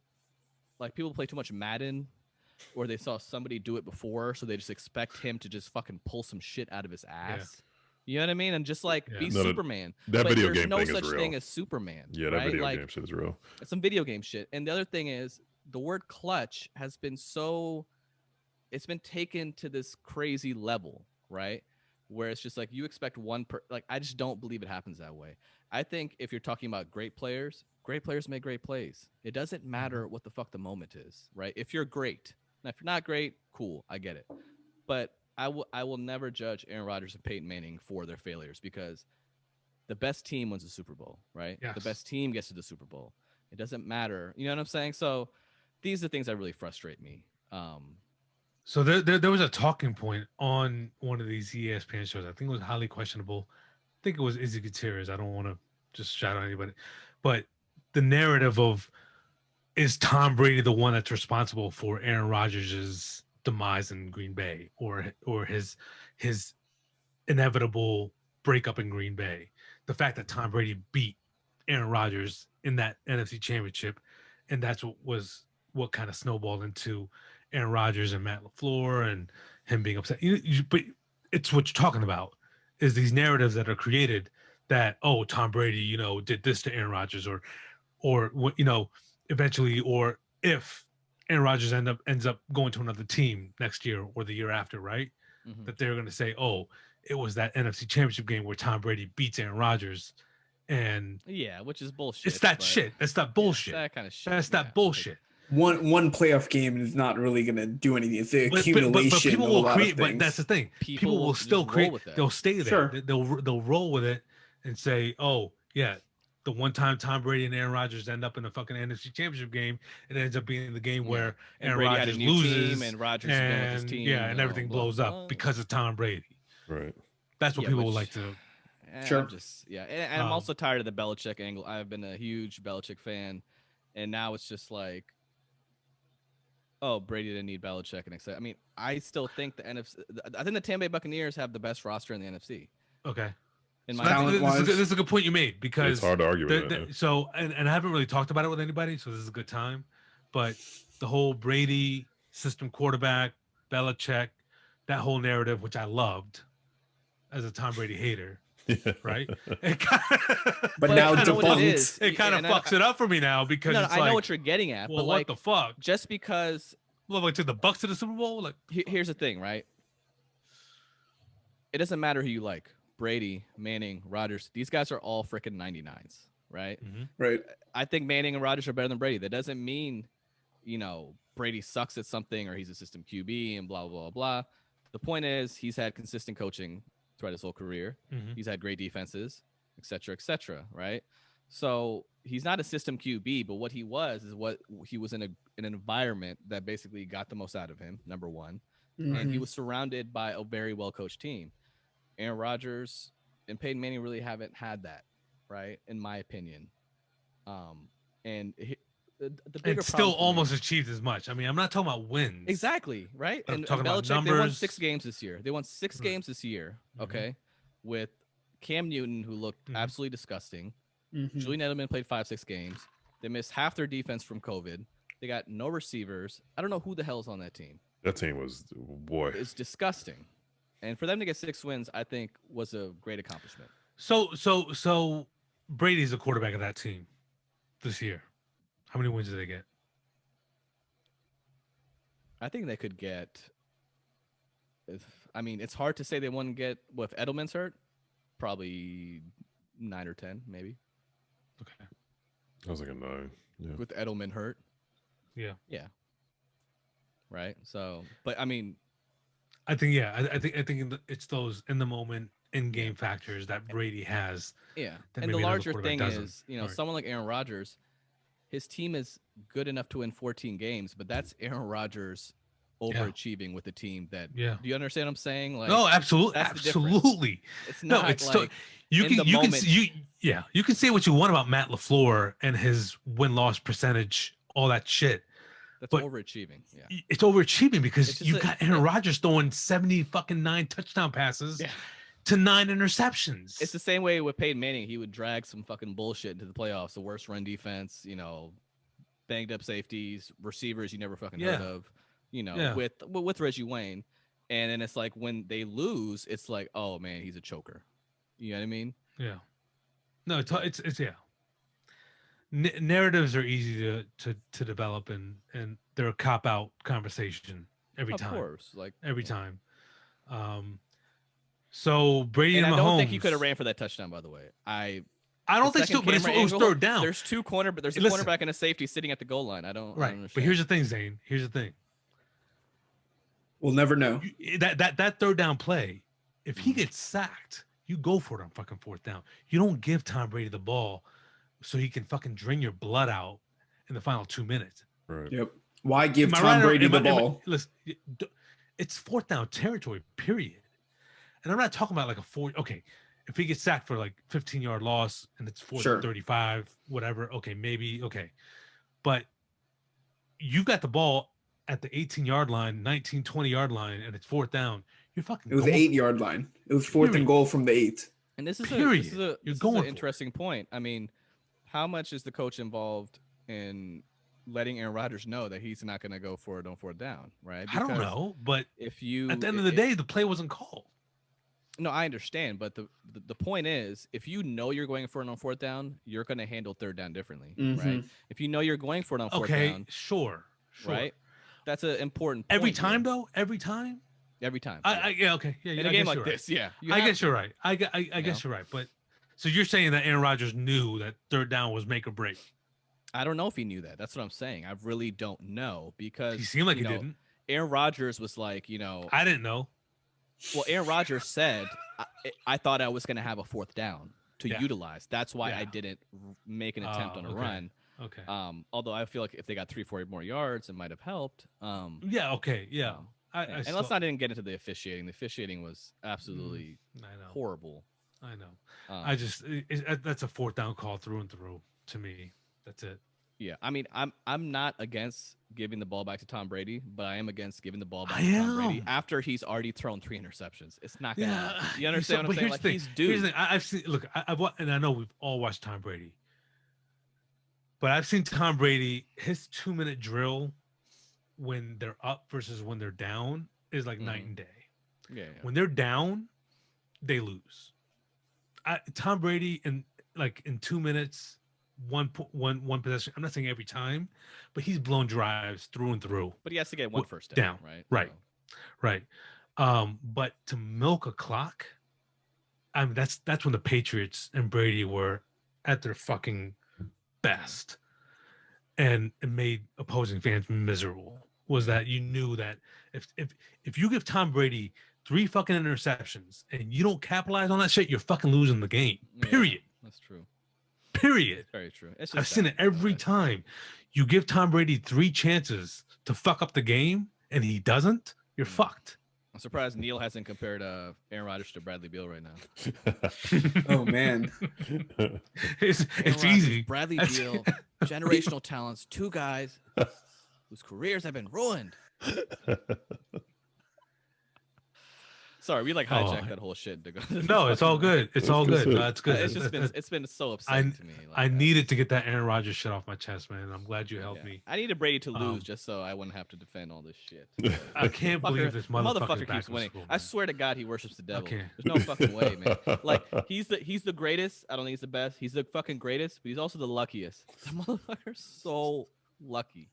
people play too much Madden, or they saw somebody do it before, so they just expect him to just fucking pull some shit out of his ass. Yeah. You know what I mean? And just be Superman. That but video game no thing is such real. thing as Superman. Yeah, that right? video game shit is real. It's some video game shit. And the other thing is the word clutch has been it's been taken to this crazy level, right? Where it's just you expect I just don't believe it happens that way. I think if you're talking about great players make great plays. It doesn't matter what the fuck the moment is, right? If you're great. Now, if you're not great, cool, I get it. But I will never judge Aaron Rodgers and Peyton Manning for their failures, because the best team wins the Super Bowl, right? Yes. The best team gets to the Super Bowl. It doesn't matter. You know what I'm saying? So these are things that really frustrate me. So there was a talking point on one of these ESPN shows. I think it was highly questionable. I think it was Izzy Gutierrez. I don't want to just shout out anybody, but the narrative of, is Tom Brady the one that's responsible for Aaron Rodgers' demise in Green Bay, or his inevitable breakup in Green Bay? The fact that Tom Brady beat Aaron Rodgers in that NFC Championship, and that's what kind of snowballed into Aaron Rodgers and Matt LaFleur and him being upset. But it's what you're talking about, is these narratives that are created that, oh, Tom Brady, did this to Aaron Rodgers, or eventually, or if Aaron Rodgers ends up going to another team next year or the year after, right? Mm-hmm. That they're going to say, oh, it was that NFC Championship game where Tom Brady beats Aaron Rodgers. And which is bullshit. It's that shit. That's that bullshit. That kind of shit. That's that bullshit. One playoff game is not really going to do anything. It's the accumulation but people will of a lot create, of things. But that's the thing. People will still create. They'll stay there. Sure. They'll roll with it and say, oh, yeah, the one time Tom Brady and Aaron Rodgers end up in a fucking NFC Championship game, it ends up being the game where Aaron Rodgers loses and Rodgers and with his team, everything blows up because of Tom Brady. Right. That's what people would like to. Sure. And I'm also tired of the Belichick angle. I've been a huge Belichick fan, and now it's just like, oh, Brady didn't need Belichick and etc. I mean, I still think the NFC. I think the Tampa Bay Buccaneers have the best roster in the NFC. Okay. This is a good point you made, because it's hard to argue with that. So, and I haven't really talked about it with anybody, so this is a good time. But the whole Brady system quarterback, Belichick, that whole narrative, which I loved as a Tom Brady hater, right? But now defunct. It kind of fucks it up for me now, because I know what you're getting at. Well, but what the fuck? Just because. Well, took the Bucs to the Super Bowl. Here's the thing, right? It doesn't matter who you like. Brady, Manning, Rodgers, these guys are all freaking 99s, right? Mm-hmm. Right. I think Manning and Rodgers are better than Brady. That doesn't mean, Brady sucks at something or he's a system QB and blah, blah, blah. The point is, he's had consistent coaching throughout his whole career. Mm-hmm. He's had great defenses, et cetera, right? So he's not a system QB, but what he was in an environment that basically got the most out of him, number one. Mm-hmm. And he was surrounded by a very well-coached team. Aaron Rodgers and Peyton Manning really haven't had that, right? In my opinion. And the bigger It's still problem for me- almost achieved as much. I mean, I'm not talking about wins. exactly right. I'm And talking about Belichick, they won numbers. 6 games this year. They won 6 Right. games this year. Okay, with Cam Newton, who looked absolutely disgusting. Julian Edelman played 5-6 games. They missed half their defense from COVID. They got no receivers. I don't know who the hell's on that team. That team was, boy. It's disgusting. And for them to get 6 wins, I think was a great accomplishment. So Brady's the quarterback of that team this year. How many wins did they get? I think they could get. I mean, it's hard to say they wouldn't get. If Edelman's hurt, probably 9 or 10, maybe. Okay. I was like a 9. Yeah. With Edelman hurt. Yeah. Yeah. Right. So, but I mean, I think it's those in the moment, in game factors that Brady has. yeah. that And the maybe another larger quarterback thing doesn't. is, you know, Right. someone like Aaron Rodgers, his team is good enough to win 14 games, but that's Aaron Rodgers overachieving with a team that. Yeah. Do you understand what I'm saying? Like, No, absolutely, that's the difference. absolutely. it's No, not it's like you in can the you moment- you can say what you want about Matt LaFleur and his win-loss percentage, all that shit. that's but- overachieving. Yeah. It's overachieving because It's just you a- got Aaron Rodgers throwing 79 touchdown passes Yeah. to 9 interceptions. It's the same way with Peyton Manning. He would drag some fucking bullshit into the playoffs. The worst run defense, you know, banged up safeties, receivers you never fucking heard Yeah. of, you know, Yeah. with Reggie Wayne. And then it's like when they lose, it's like, oh man, he's a choker. You know what I mean? Yeah. No, it's yeah. Narratives are easy to develop and they're a cop out conversation every Of time. course. Like Every time. So Brady and and I Mahomes. don't think he could have ran for that touchdown, by the way. I don't think so, but it was third down. There's two but there's a Listen. cornerback and a safety sitting at the goal line. I don't Right. understand. But here's the thing, Zane. Here's the thing. We'll never know. That third down play, if he gets sacked, you go for it on fucking fourth down. You don't give Tom Brady the ball so he can fucking drain your blood out in the final 2 minutes. Right. Yep. Why give Am I Tom right or- Brady am the I- am I- ball? Listen, it's fourth down territory, period. And I'm not talking about like okay, if he gets sacked for like 15-yard loss and it's 4th Sure. and 35, whatever, okay, maybe, okay. But you got the ball at the 18-yard line, 19, 20-yard line, and it's fourth down. You're fucking It was the going- 8-yard line. It was 4th Period. and goal from the 8. And this is Period. You're You're going for an it. interesting point. I mean, how much is the coach involved in letting Aaron Rodgers know that he's not going to go for it on fourth down, right? I don't Because know, but If you at the end of the day, the play wasn't called. no, I understand, but the point is, if you know you're going for it on fourth down, you're going to handle third down differently, right? If you know you're going for it on fourth Okay, down, sure. right? That's an important point Every here. time, though. Every time. Every time. Yeah. Okay. Yeah. In I a game guess like you're right. this, yeah. you I have guess to. you're right. I guess you're right. But so you're saying that Aaron Rodgers knew that third down was make or break. I don't know if he knew that. That's what I'm saying. I really don't know because He seemed like you he know, didn't. Aaron Rodgers was like, I didn't know. Well, Aaron Rodgers said, I thought I was going to have a fourth down to Yeah. utilize. That's why I Yeah. didn't make an attempt on a okay. run. Okay. Although I feel like if they got 3-4 more yards, it might have helped. Yeah. Okay. Yeah. um, I and let's not even get into the officiating. The officiating was absolutely I know. horrible. I know. Um, That's a fourth down call through and through to me. That's it. Yeah, I mean, I'm not against giving the ball back to Tom Brady, but I am against giving the ball back I to Tom Brady am. after he's already thrown 3 interceptions. It's not gonna. Yeah. You understand what I'm saying? Like he's due. Here's the thing. I've seen. Look, and I know we've all watched Tom Brady, but I've seen Tom Brady. His 2-minute drill when they're up versus when they're down is like night and day. Yeah, When they're down, they lose. Tom Brady in 2 minutes, one possession. I'm not saying every time, but he's blown drives through and through. but he has to get one first down, right? right. So, Right. But to milk a clock, I mean that's when the Patriots and Brady were at their fucking best. And it made opposing fans miserable. Was that you knew that if you give Tom Brady 3 fucking interceptions and you don't capitalize on that shit, you're fucking losing the game. yeah, Period. that's true. Period. Very true. It's I've just seen sad, it every but- time. You give Tom Brady 3 chances to fuck up the game and he doesn't, you're fucked. surprised Neil hasn't compared Aaron Rodgers to Bradley Beal right now. Oh man, It's Aaron Rodgers, easy. Bradley Beal, generational talents, two guys whose careers have been ruined. Sorry, we like hijacked that whole shit. To go No, it's all good. It's all good. No, it's good. It's just been so upsetting to me. Like, I needed to get that Aaron Rodgers shit off my chest, man. I'm glad you helped me. I needed Brady to lose just so I wouldn't have to defend all this shit. I can't believe this motherfucker keeps winning. School, I swear to God, he worships the devil. Okay. There's no fucking way, man. Like he's the greatest. I don't think he's the best. He's the fucking greatest, but he's also the luckiest. That motherfucker's so lucky.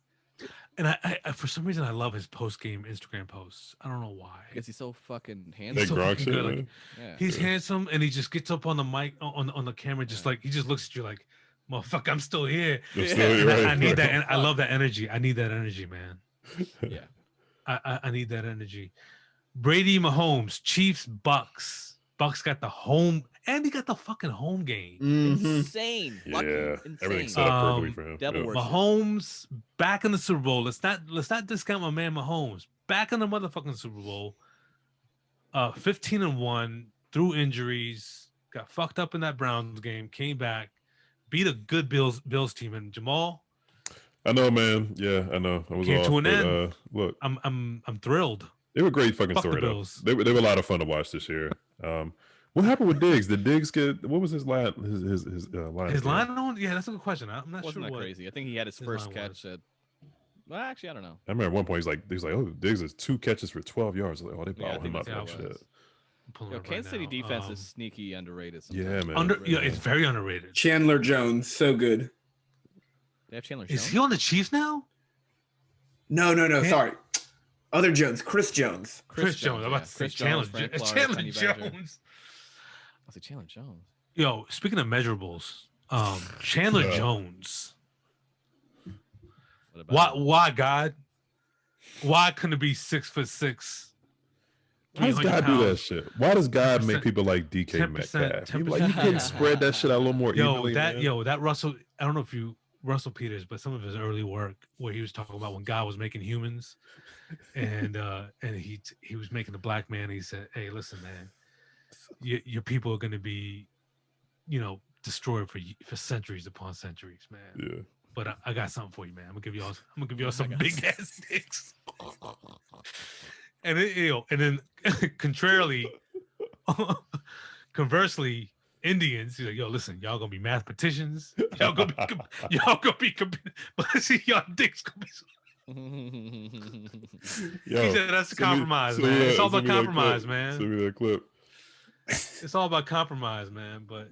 And I for some reason I love his post game Instagram posts. I don't know why. Because he's so fucking handsome. That so Gronk fucking shit, good. Like, man. he's handsome, and he just gets up on the mic on the camera, just like he just looks at you like, "Motherfucker, I'm still here." I need that. And I love that energy. I need that energy, man. Yeah. I need that energy. Brady Mahomes, Chiefs, Bucks. Bucks got the home, and he got the fucking home game. Insane. Lucky. Yeah, Insane. everything set up perfectly for him. Devil worship. Mahomes back in the Super Bowl. Let's not discount my man Mahomes. Back in the motherfucking Super Bowl. 15-1 through injuries. Got fucked up in that Browns game. Came back, beat a good Bills team. And Jamal, I know, man. Yeah, I know. I was came off, to an but, end. Look, I'm thrilled. they were a great fucking Fuck the story though. Bills. They were a lot of fun to watch this year. What happened with Diggs? Did Diggs get what was his line? His line? His line on? Yeah, that's a good question. I'm not Wasn't sure that what. crazy? I think he had his first catch at. Well, actually, I don't know. I remember at one point he's like, oh, Diggs is 2 catches for 12 yards. Like, oh, they Yeah, I bottled him think up that's and what it shit. was. Kansas City defense is sneaky underrated. Yeah, Sometimes. man. It's very underrated. Chandler Jones, so good. They have Chandler Jones. Is he on the Chiefs now? No. Sorry, other Jones, Chris Jones. Chris Jones. I'm about to say Chris Jones, Chandler Frank Clark, Chandler Honey Badger. Jones. I say Chandler Jones. Yo, speaking of measurables, Chandler Jones. What about him? Why God? Why couldn't it be 6'6"? Why does God do that 300 shit? Why does God make 10%, people like DK 10%, Metcalf? You 10%. can spread that shit out a little more evenly, man. That Russell. I don't know if you Russell Peters, but some of his early work where he was talking about when God was making humans, and he was making the black man. He said, "Hey, listen, man, your people are going to be, destroyed for centuries upon centuries, man. Yeah. But I got something for you, man. I'm gonna give you all some big ass dicks." And then conversely, Indians, he's like, "Yo, listen, y'all gonna be mathematicians. Y'all gonna be, but see, y'all dicks gonna be." Yo, He said, "That's a compromise, man. It's all about compromise, man. Send me that clip. It's all about compromise, man." But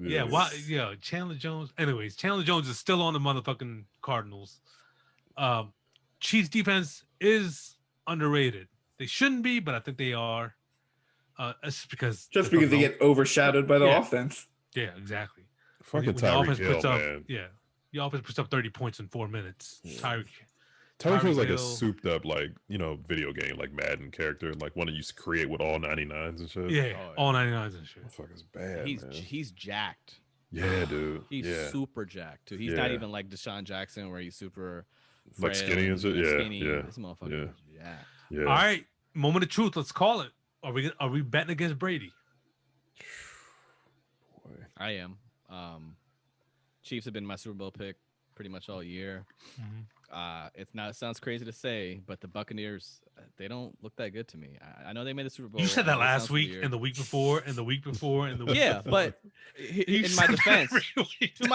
Chandler Jones. Anyways, Chandler Jones is still on the motherfucking Cardinals. Chiefs defense is underrated. They shouldn't be, but I think they are. It's because they get overshadowed by the offense. Yeah, exactly. Fucking When the offense Tyreek Hill, puts up, man. yeah, the offense puts up 30 points in 4 minutes. Tyreek Hill's like Hill. a souped up, video game, like Madden character, like one that used to create with all 99s and shit. Yeah, all 99s and shit. That fucker's bad, man. He's jacked. Yeah, dude. He's super jacked too. He's not even like Deshaun Jackson where he's super like skinny and shit. Yeah, skinny. yeah. This motherfucker is jacked. Yeah. All right, moment of truth. Let's call it. Are we betting against Brady? Boy. I am. Chiefs have been my Super Bowl pick pretty much all year. It sounds crazy to say, but the Buccaneers, they don't look that good to me. I know they made the Super Bowl. You said that last week and the week before and the week before and the week yeah, before. but in my defense, to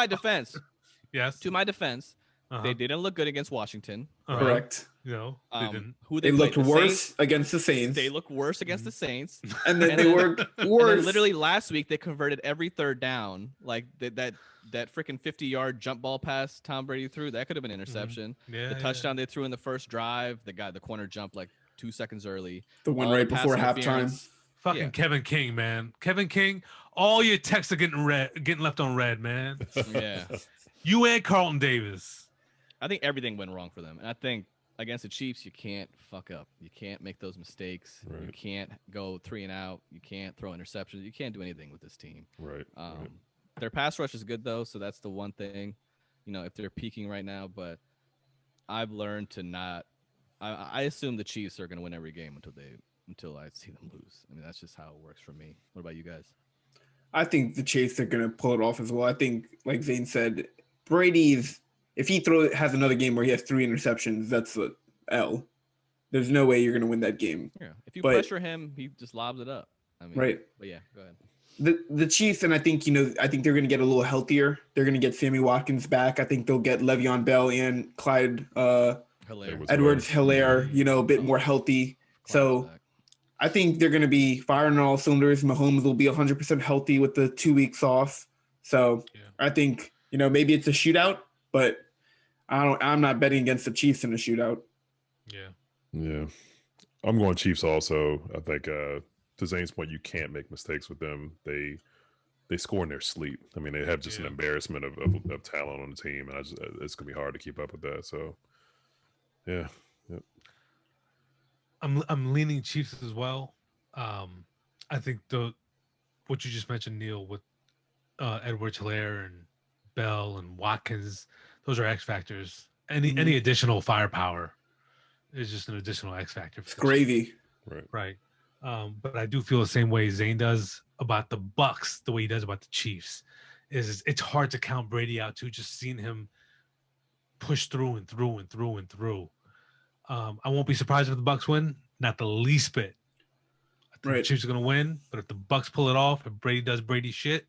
my defense, they didn't look good against Washington. Correct. No, they didn't. They looked worse against the Saints. They look worse against the Saints. And then they were worse. And literally last week, they converted every third down. Like that freaking 50-yard jump ball pass Tom Brady threw, that could have been an interception. The touchdown they threw in the first drive, the corner jumped like 2 seconds early. The one right before halftime. Fucking Kevin King, man. Kevin King, all your texts are getting left on red, man. Yeah. You and Carlton Davis. I think everything went wrong for them. And I think against the Chiefs, you can't fuck up. You can't make those mistakes. Right. You can't go 3 and out. You can't throw interceptions. You can't do anything with this team. Right. Their pass rush is good, though, so that's the one thing, if they're peaking right now. But I've learned to not – I assume the Chiefs are going to win every game until they until I see them lose. I mean, that's just how it works for me. What about you guys? I think the Chiefs are going to pull it off as well. I think, like Zain said, Brady's, if he has another game where he has 3 interceptions, that's a L. There's no way you're going to win that game. Yeah. If you pressure him, he just lobs it up. I mean, right. But yeah, go ahead. The Chiefs, and I think, I think they're going to get a little healthier. They're going to get Sammy Watkins back. I think they'll get Le'Veon Bell and Clyde Edwards-Helaire, a bit more healthy. So I think they're going to be firing on all cylinders. Mahomes will be 100% healthy with the 2 weeks off. So I think, maybe it's a shootout, but I'm not betting against the Chiefs in a shootout. Yeah. I'm going Chiefs also. I think to Zane's point, you can't make mistakes with them. They score in their sleep. I mean, they have just an embarrassment of talent on the team, and it's gonna be hard to keep up with that. So, yeah. I'm leaning Chiefs as well. I think what you just mentioned, Neil, with Edwards-Helaire and Bell and Watkins, those are X factors. Any additional firepower is just an additional X factor. It's gravy. Right. But I do feel the same way Zain does about the Bucks, the way he does about the Chiefs. It's hard to count Brady out too, just seeing him push through and through and through and through. I won't be surprised if the Bucks win, not the least bit. I think the Chiefs are going to win, but if the Bucks pull it off, if Brady does Brady shit,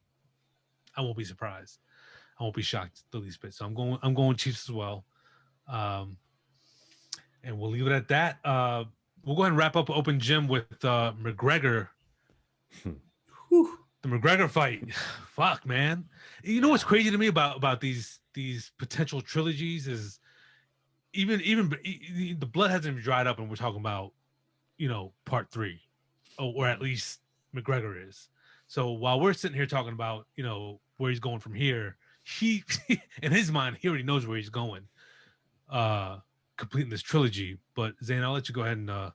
I won't be surprised. I won't be shocked the least bit. So I'm going Chiefs as well. And we'll leave it at that. We'll go ahead and wrap up Open Gym with McGregor. The McGregor fight. Fuck, man. You know what's crazy to me about these potential trilogies is even the blood hasn't even dried up, and we're talking about part 3, or at least McGregor is. So while we're sitting here talking about where he's going from here, he in his mind he already knows where he's going. Completing this trilogy. But Zain, I'll let you go ahead and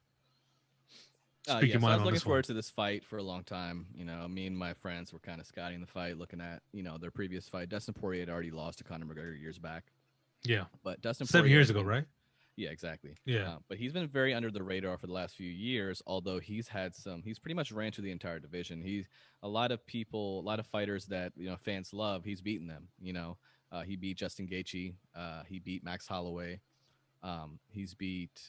speak your mind on this one. I was looking forward to this fight for a long time. Me and my friends were kind of scouting the fight, looking at their previous fight. Dustin Poirier had already lost to Conor McGregor years back. Yeah, but Dustin 7 Poirier years ago, right? Yeah, exactly. Yeah, but he's been very under the radar for the last few years. Although he's pretty much ran through the entire division. A lot of fighters that fans love. He's beaten them. He beat Justin Gaethje. He beat Max Holloway. He beat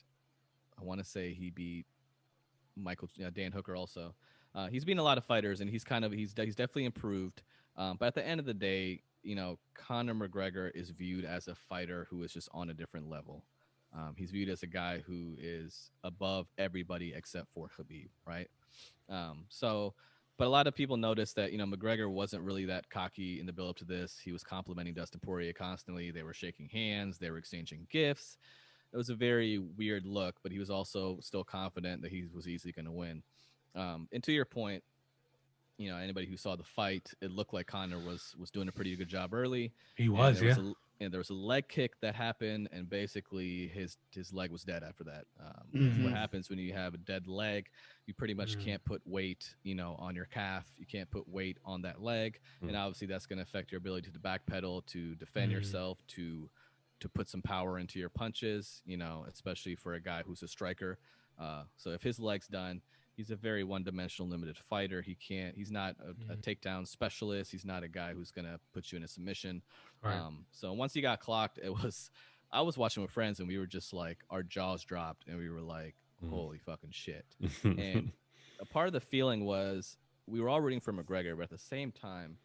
Michael Dan Hooker also. He's beaten a lot of fighters, and he's definitely improved. But at the end of the day, Conor McGregor is viewed as a fighter who is just on a different level. He's viewed as a guy who is above everybody except for Khabib, right? But a lot of people noticed that, McGregor wasn't really that cocky in the build up to this. He was complimenting Dustin Poirier constantly. They were shaking hands. They were exchanging gifts. It was a very weird look, but he was also still confident that he was easily going to win. And to your point, anybody who saw the fight, it looked like Conor was doing a pretty good job early. He was, yeah. And there was a leg kick that happened, and basically his leg was dead after that. What happens when you have a dead leg? You pretty much can't put weight, on your calf. You can't put weight on that leg, and obviously that's going to affect your ability to backpedal, to defend yourself, to put some power into your punches. Especially for a guy who's a striker. So if his leg's done, he's a very one-dimensional, limited fighter. He's not a takedown specialist. He's not a guy who's going to put you in a submission. Right. So once he got clocked, I was watching with friends, and we were just like, our jaws dropped, and we were like, holy fucking shit. And a part of the feeling was we were all rooting for McGregor, but at the same time,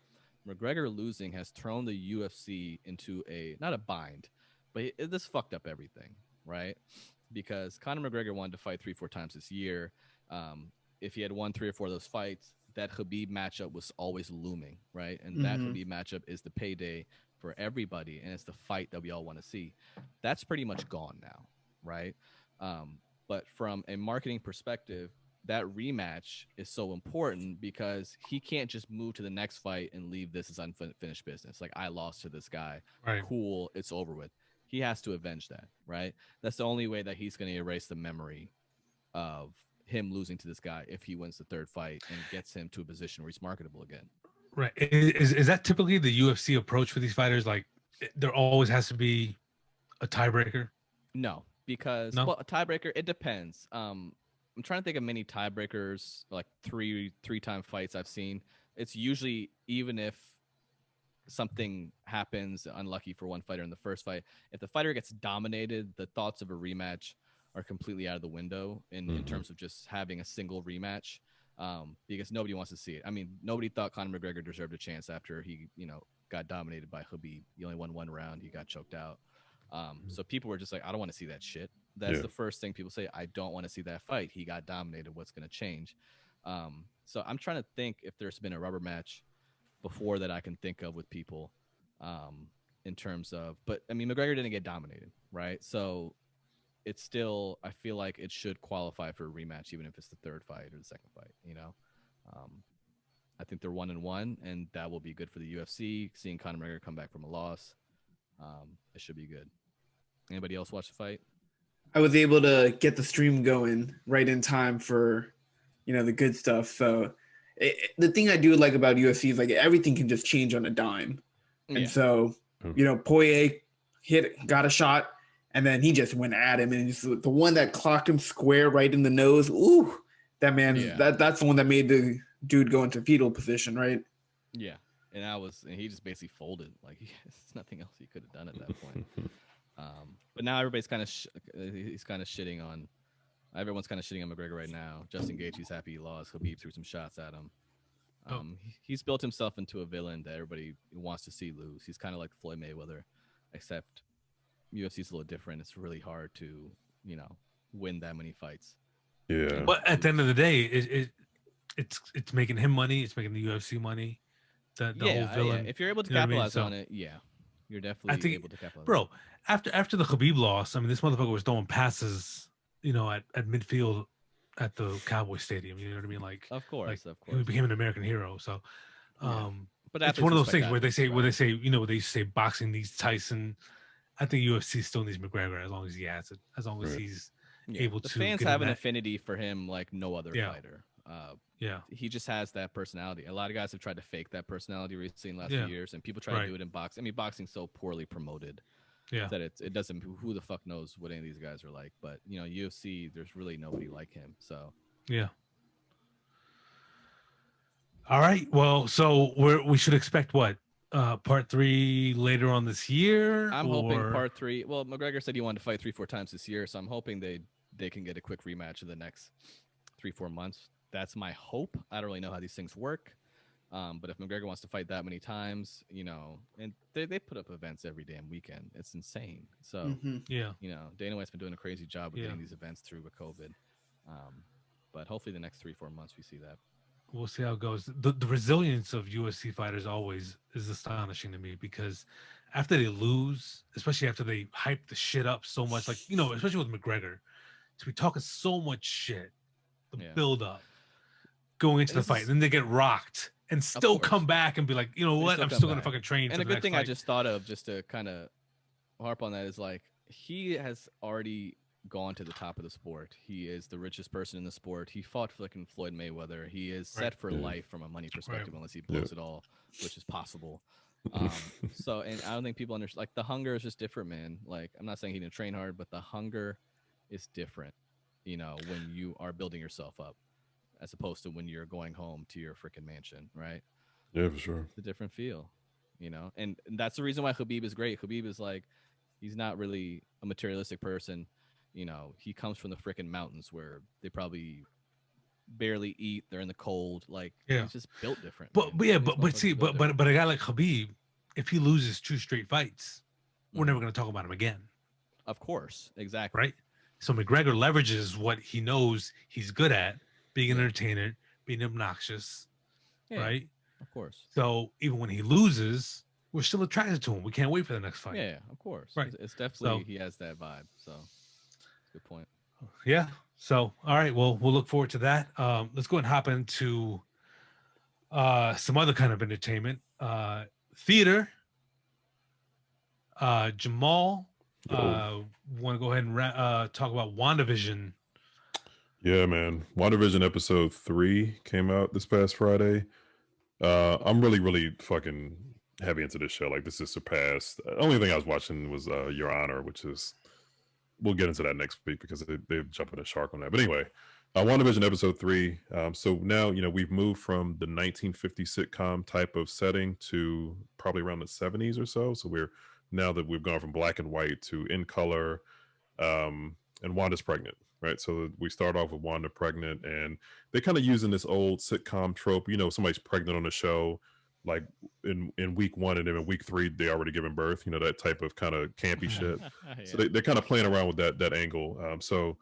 McGregor losing has thrown the UFC into not a bind, but this fucked up everything, right? Because Conor McGregor wanted to fight 3-4 times this year. If he had won 3 or 4 of those fights, that Khabib matchup was always looming, right? And that Khabib matchup is the payday for everybody, and it's the fight that we all want to see. That's pretty much gone now, right? But from a marketing perspective, that rematch is so important because he can't just move to the next fight and leave this as unfinished business. Like, I lost to this guy. Right. Cool, it's over with. He has to avenge that, right? That's the only way that he's going to erase the memory of him losing to this guy if he wins the 3rd fight and gets him to a position where he's marketable again. Right. Is that typically the UFC approach for these fighters? Like, there always has to be a tiebreaker? No, because well, a tiebreaker, it depends. I'm trying to think of many tiebreakers, like three-time fights I've seen. It's usually, even if something happens unlucky for one fighter in the first fight, if the fighter gets dominated, the thoughts of a rematch are completely out of the window in terms of just having a single rematch, because nobody wants to see it. I mean, nobody thought Conor McGregor deserved a chance after he, got dominated by Khabib. He only won one round. He got choked out. So people were just like, I don't want to see that shit. That's the first thing people say. I don't want to see that fight. He got dominated. What's going to change? So I'm trying to think if there's been a rubber match before that I can think of with people, in terms of, but I mean, McGregor didn't get dominated, right? So it's still, I feel like it should qualify for a rematch, even if it's the third fight or the second fight, I think they're 1-1, and that will be good for the UFC. Seeing Conor McGregor come back from a loss, it should be good. Anybody else watch the fight? I was able to get the stream going right in time for, the good stuff. So the thing I do like about UFC is like everything can just change on a dime. And so, Poirier got a shot, and then he just went at him, and just the one that clocked him square right in the nose. Ooh, that man, that's the one that made the dude go into fetal position, right? Yeah. And he just basically folded. Like, there's nothing else he could have done at that point. But now everybody's kind of shitting on. Everyone's kind of shitting on McGregor right now. Justin Gaethje's happy he lost. Khabib threw some shots at him. He's built himself into a villain that everybody wants to see lose. He's kind of like Floyd Mayweather, except UFC's a little different. It's really hard to, win that many fights. Yeah. But at the end of the day, it's making him money. It's making the UFC money. The whole villain. Yeah. If you're able to capitalize on it, you're definitely able to capitalize. Bro, after the Khabib loss, I mean, this motherfucker was throwing passes, at midfield at the Cowboy Stadium. You know what I mean? Like, of course. He became an American hero. So, but it's one of those things where they say, they used to say boxing needs Tyson. I think UFC still needs McGregor as long as he has it, as long as he's able to. The fans have an affinity for him like no other fighter. He just has that personality. A lot of guys have tried to fake that personality recently in the last few years, and people try to do it in boxing. I mean, boxing's so poorly promoted that it doesn't. Who the fuck knows what any of these guys are like? But UFC, there's really nobody like him. So all right. Well, so we should expect what? Part 3 later on this year? I'm hoping part 3. Well, McGregor said he wanted to fight 3-4 times this year, so I'm hoping they can get a quick rematch in the next 3-4 months. That's my hope. I don't really know how these things work, but if McGregor wants to fight that many times, and they put up events every damn weekend. It's insane. So Dana White's been doing a crazy job of getting these events through with COVID. But hopefully the next 3-4 months we see that. We'll see how it goes. The resilience of UFC fighters always is astonishing to me, because after they lose, especially after they hype the shit up so much, like, especially with McGregor, to be talking so much shit, the build up going into the fight, and then they get rocked and still come back and be like, what? I'm still going to fucking train. And a good thing I just thought of, just to kind of harp on that, is like, he has already gone to the top of the sport. He is the richest person in the sport. He fought fucking Floyd Mayweather. He is set for life from a money perspective, unless he blows it all, which is possible. So, and I don't think people understand, like, the hunger is just different, man. Like, I'm not saying he didn't train hard, but the hunger is different, when you are building yourself up, as opposed to when you're going home to your freaking mansion, right? Yeah, for sure. It's a different feel, and that's the reason why Khabib is great. Khabib is like, he's not really a materialistic person. He comes from the freaking mountains where they probably barely eat. They're in the cold. Like, he's just built different. But a guy like Khabib, if he loses 2 straight fights, we're never going to talk about him again. Of course, exactly. Right. So McGregor leverages what he knows he's good at, being an entertainer, being obnoxious, right? Of course. So even when he loses, we're still attracted to him. We can't wait for the next fight. Yeah, of course. Right. It's definitely, he has that vibe. So. Good point. Yeah. So, all right. Well, we'll look forward to that. Let's go and hop into some other kind of entertainment. Theater. Jamal, want to go ahead and talk about WandaVision? Yeah, man. WandaVision episode 3 came out this past Friday. I'm really fucking heavy into this show. Like, this is surpassed. The only thing I was watching was Your Honor, which is, we'll get into that next week because they're jumping a shark on that. But anyway, WandaVision episode 3. So now, we've moved from the 1950 sitcom type of setting to probably around the 70s or so. So now that we've gone from black and white to in color, and Wanda's pregnant, right? So we start off with Wanda pregnant, and they're kind of using this old sitcom trope. Somebody's pregnant on the show, like in week 1, and then in week 3 they already given birth. That type of kind of campy shit. Yeah. So they're kind of playing around with that angle. So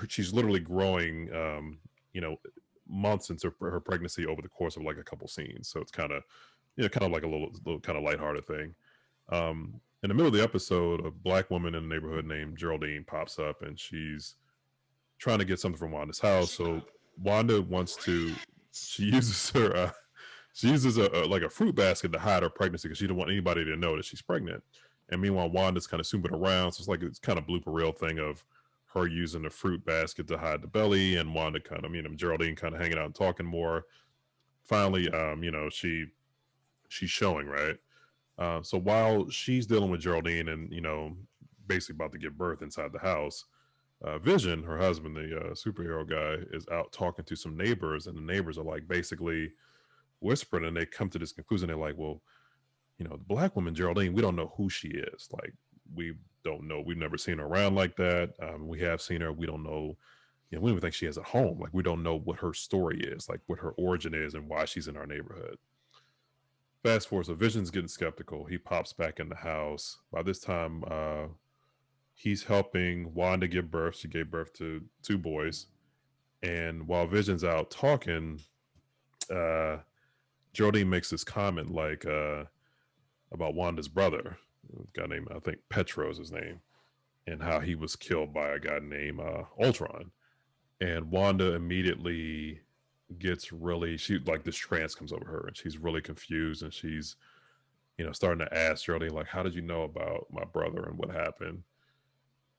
she's literally growing, months into her pregnancy over the course of like a couple scenes. So it's kind of like a little kind of lighthearted thing. In the middle of the episode, a black woman in the neighborhood named Geraldine pops up, and she's trying to get something from Wanda's house. So Wanda she uses a fruit basket to hide her pregnancy because she don't want anybody to know that she's pregnant. And meanwhile, Wanda's kind of snooping around. So it's kind of blooper reel thing of her using the fruit basket to hide the belly, and Wanda kind of, Geraldine kind of hanging out and talking more. Finally, she's showing, right? So while she's dealing with Geraldine and, basically about to give birth inside the house, Vision, her husband, the superhero guy, is out talking to some neighbors, and the neighbors are like basically whispering, and they come to this conclusion. They're like, well, the black woman, Geraldine, we don't know who she is. Like, we don't know. We've never seen her around like that. We have seen her. We don't know. We don't even think she has a home. Like, we don't know what her story is, like what her origin is and why she's in our neighborhood. Fast forward, so Vision's getting skeptical. He pops back in the house. By this time, he's helping Wanda give birth. She gave birth to 2 boys. And while Vision's out talking, Geraldine makes this comment like about Wanda's brother, a guy named, I think Petro's his name, and how he was killed by a guy named Ultron. And Wanda immediately gets this trance comes over her, and she's really confused, and she's starting to ask Geraldine, like, how did you know about my brother and what happened?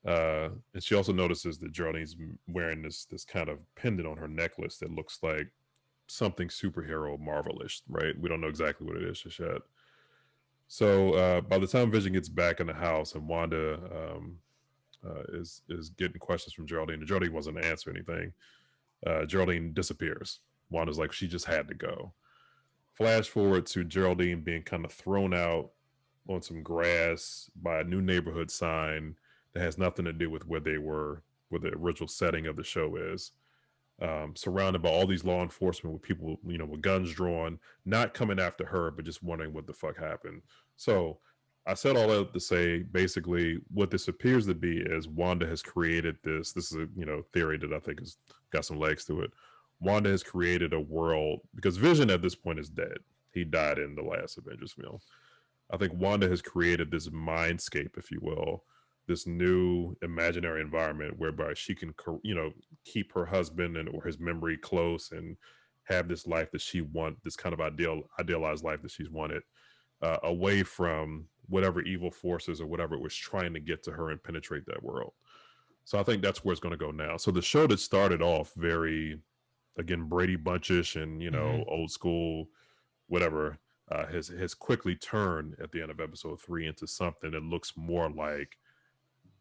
And she also notices that Geraldine's wearing this kind of pendant on her necklace that looks like something superhero Marvelish, right? We don't know exactly what it is just yet. So by the time Vision gets back in the house and Wanda is getting questions from Geraldine, and Geraldine wasn't to answer anything, Geraldine disappears. Wanda's like, she just had to go. Flash forward to Geraldine being kind of thrown out on some grass by a new neighborhood sign that has nothing to do with where they were, where the original setting of the show is. Surrounded by all these law enforcement with people, with guns drawn, not coming after her, but just wondering what the fuck happened. So I said all that to say, basically, what this appears to be is Wanda has created this. This is a theory that I think has got some legs to it. Wanda has created a world, because Vision at this point is dead. He died in the last Avengers film. I think Wanda has created this mindscape, if you will, this new imaginary environment whereby she can, keep her husband or his memory close and have this life that she wants, this kind of idealized life that she's wanted, away from whatever evil forces or whatever it was trying to get to her and penetrate that world. So I think that's where it's going to go now. So the show that started off very, again, Brady Bunchish and, old school, whatever, has quickly turned at the end of episode 3 into something that looks more like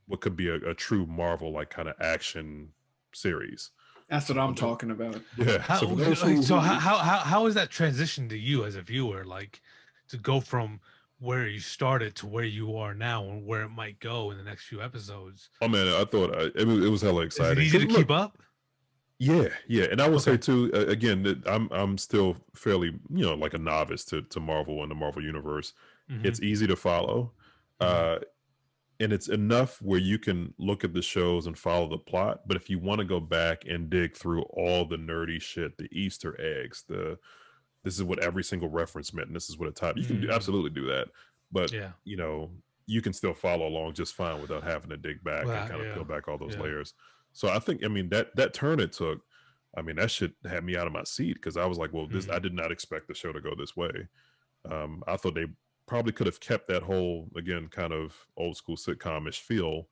what could be a true Marvel like kind of action series. That's what I'm talking about. Yeah. How is that transition to you as a viewer, like to go from where you started to where you are now and where it might go in the next few episodes? Oh man, I thought it was hella exciting. Is it easy to keep up? Yeah, and I will say too, again, that I'm still fairly, like a novice to Marvel and the Marvel universe. Mm-hmm. It's easy to follow. Mm-hmm. And it's enough where you can look at the shows and follow the plot. But if you want to go back and dig through all the nerdy shit, the Easter eggs, this is what every single reference meant, and this is what it taught. You can absolutely do that. But, you can still follow along just fine without having to dig back and kind of peel back all those layers. So I think, that turn it took, that shit had me out of my seat, because I was like, well, I did not expect the show to go this way. I thought they probably could have kept that whole, again, kind of old school sitcom-ish feel,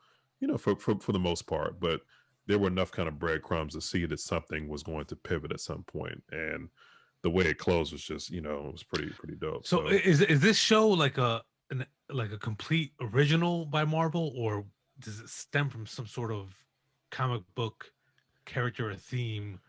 for the most part, but there were enough kind of breadcrumbs to see that something was going to pivot at some point, and the way it closed was just, it was pretty dope. So is this show like a complete original by Marvel, or does it stem from some sort of comic book character or theme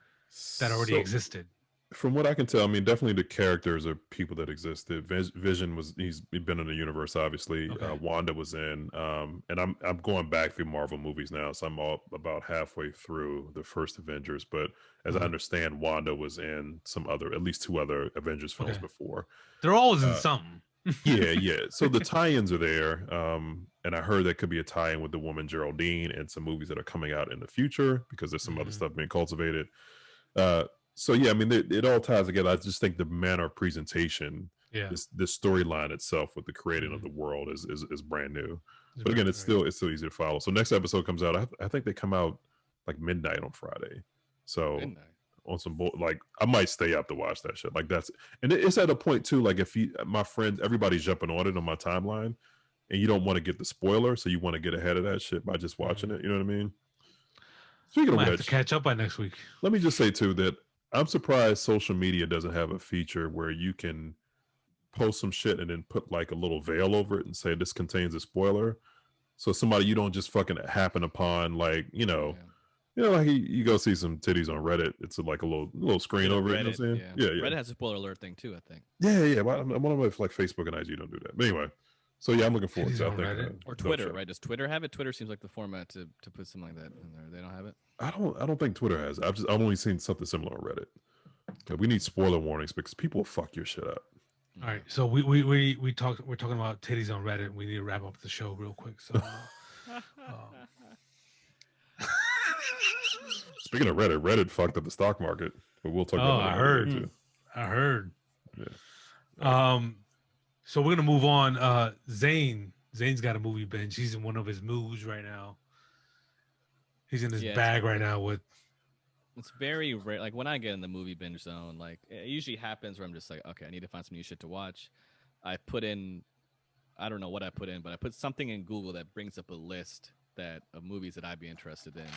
that already So, existed. from what I can tell, I mean, definitely the characters are people that existed. Vision he's been in the universe, obviously. Okay. Wanda was in, and I'm going back through Marvel movies now, so I'm about halfway through the first Avengers. But as I understand, Wanda was in at least 2 other Avengers films before. They're always in something. Yeah. So the tie-ins are there, and I heard that could be a tie-in with the woman Geraldine and some movies that are coming out in the future because there's some other stuff being cultivated. So yeah, I mean, it all ties together. I just think the manner of presentation, the storyline itself with the creating of the world is brand new. But again, it's still easy to follow. So next episode comes out. I think they come out like midnight on Friday. So on some like I might stay up to watch that shit. Like and it's at a point too. Like if my friends, everybody's jumping on it on my timeline, and you don't want to get the spoiler, so you want to get ahead of that shit by just watching it. You know what I mean? Speaking of which, have to catch up by next week. Let me just say too that I'm surprised social media doesn't have a feature where you can post some shit and then put like a little veil over it and say this contains a spoiler. So somebody you don't just fucking happen upon, like, like you go see some titties on Reddit. It's like a little screen over it. You know what I'm saying? Yeah. Reddit has a spoiler alert thing too, I think. Yeah. Well, I'm one of my like Facebook and IG don't do that. But anyway, so yeah, I'm looking forward to it. Or Twitter, right? Does Twitter have it? Twitter seems like the format to put something like that in there. They don't have it. I don't think Twitter has. I've only seen something similar on Reddit. We need spoiler warnings because people fuck your shit up. All right, so we're talking about titties on Reddit. We need to wrap up the show real quick. So, speaking of Reddit fucked up the stock market, but we'll talk about that. I heard. Yeah. So we're gonna move on. Zane's got a movie binge. He's in one of his moves right now. He's in his bag right now with. It's very rare. Like when I get in the movie binge zone, like it usually happens where I'm just like, okay, I need to find some new shit to watch. I don't know what I put in, but I put something in Google that brings up a list of movies that I'd be interested in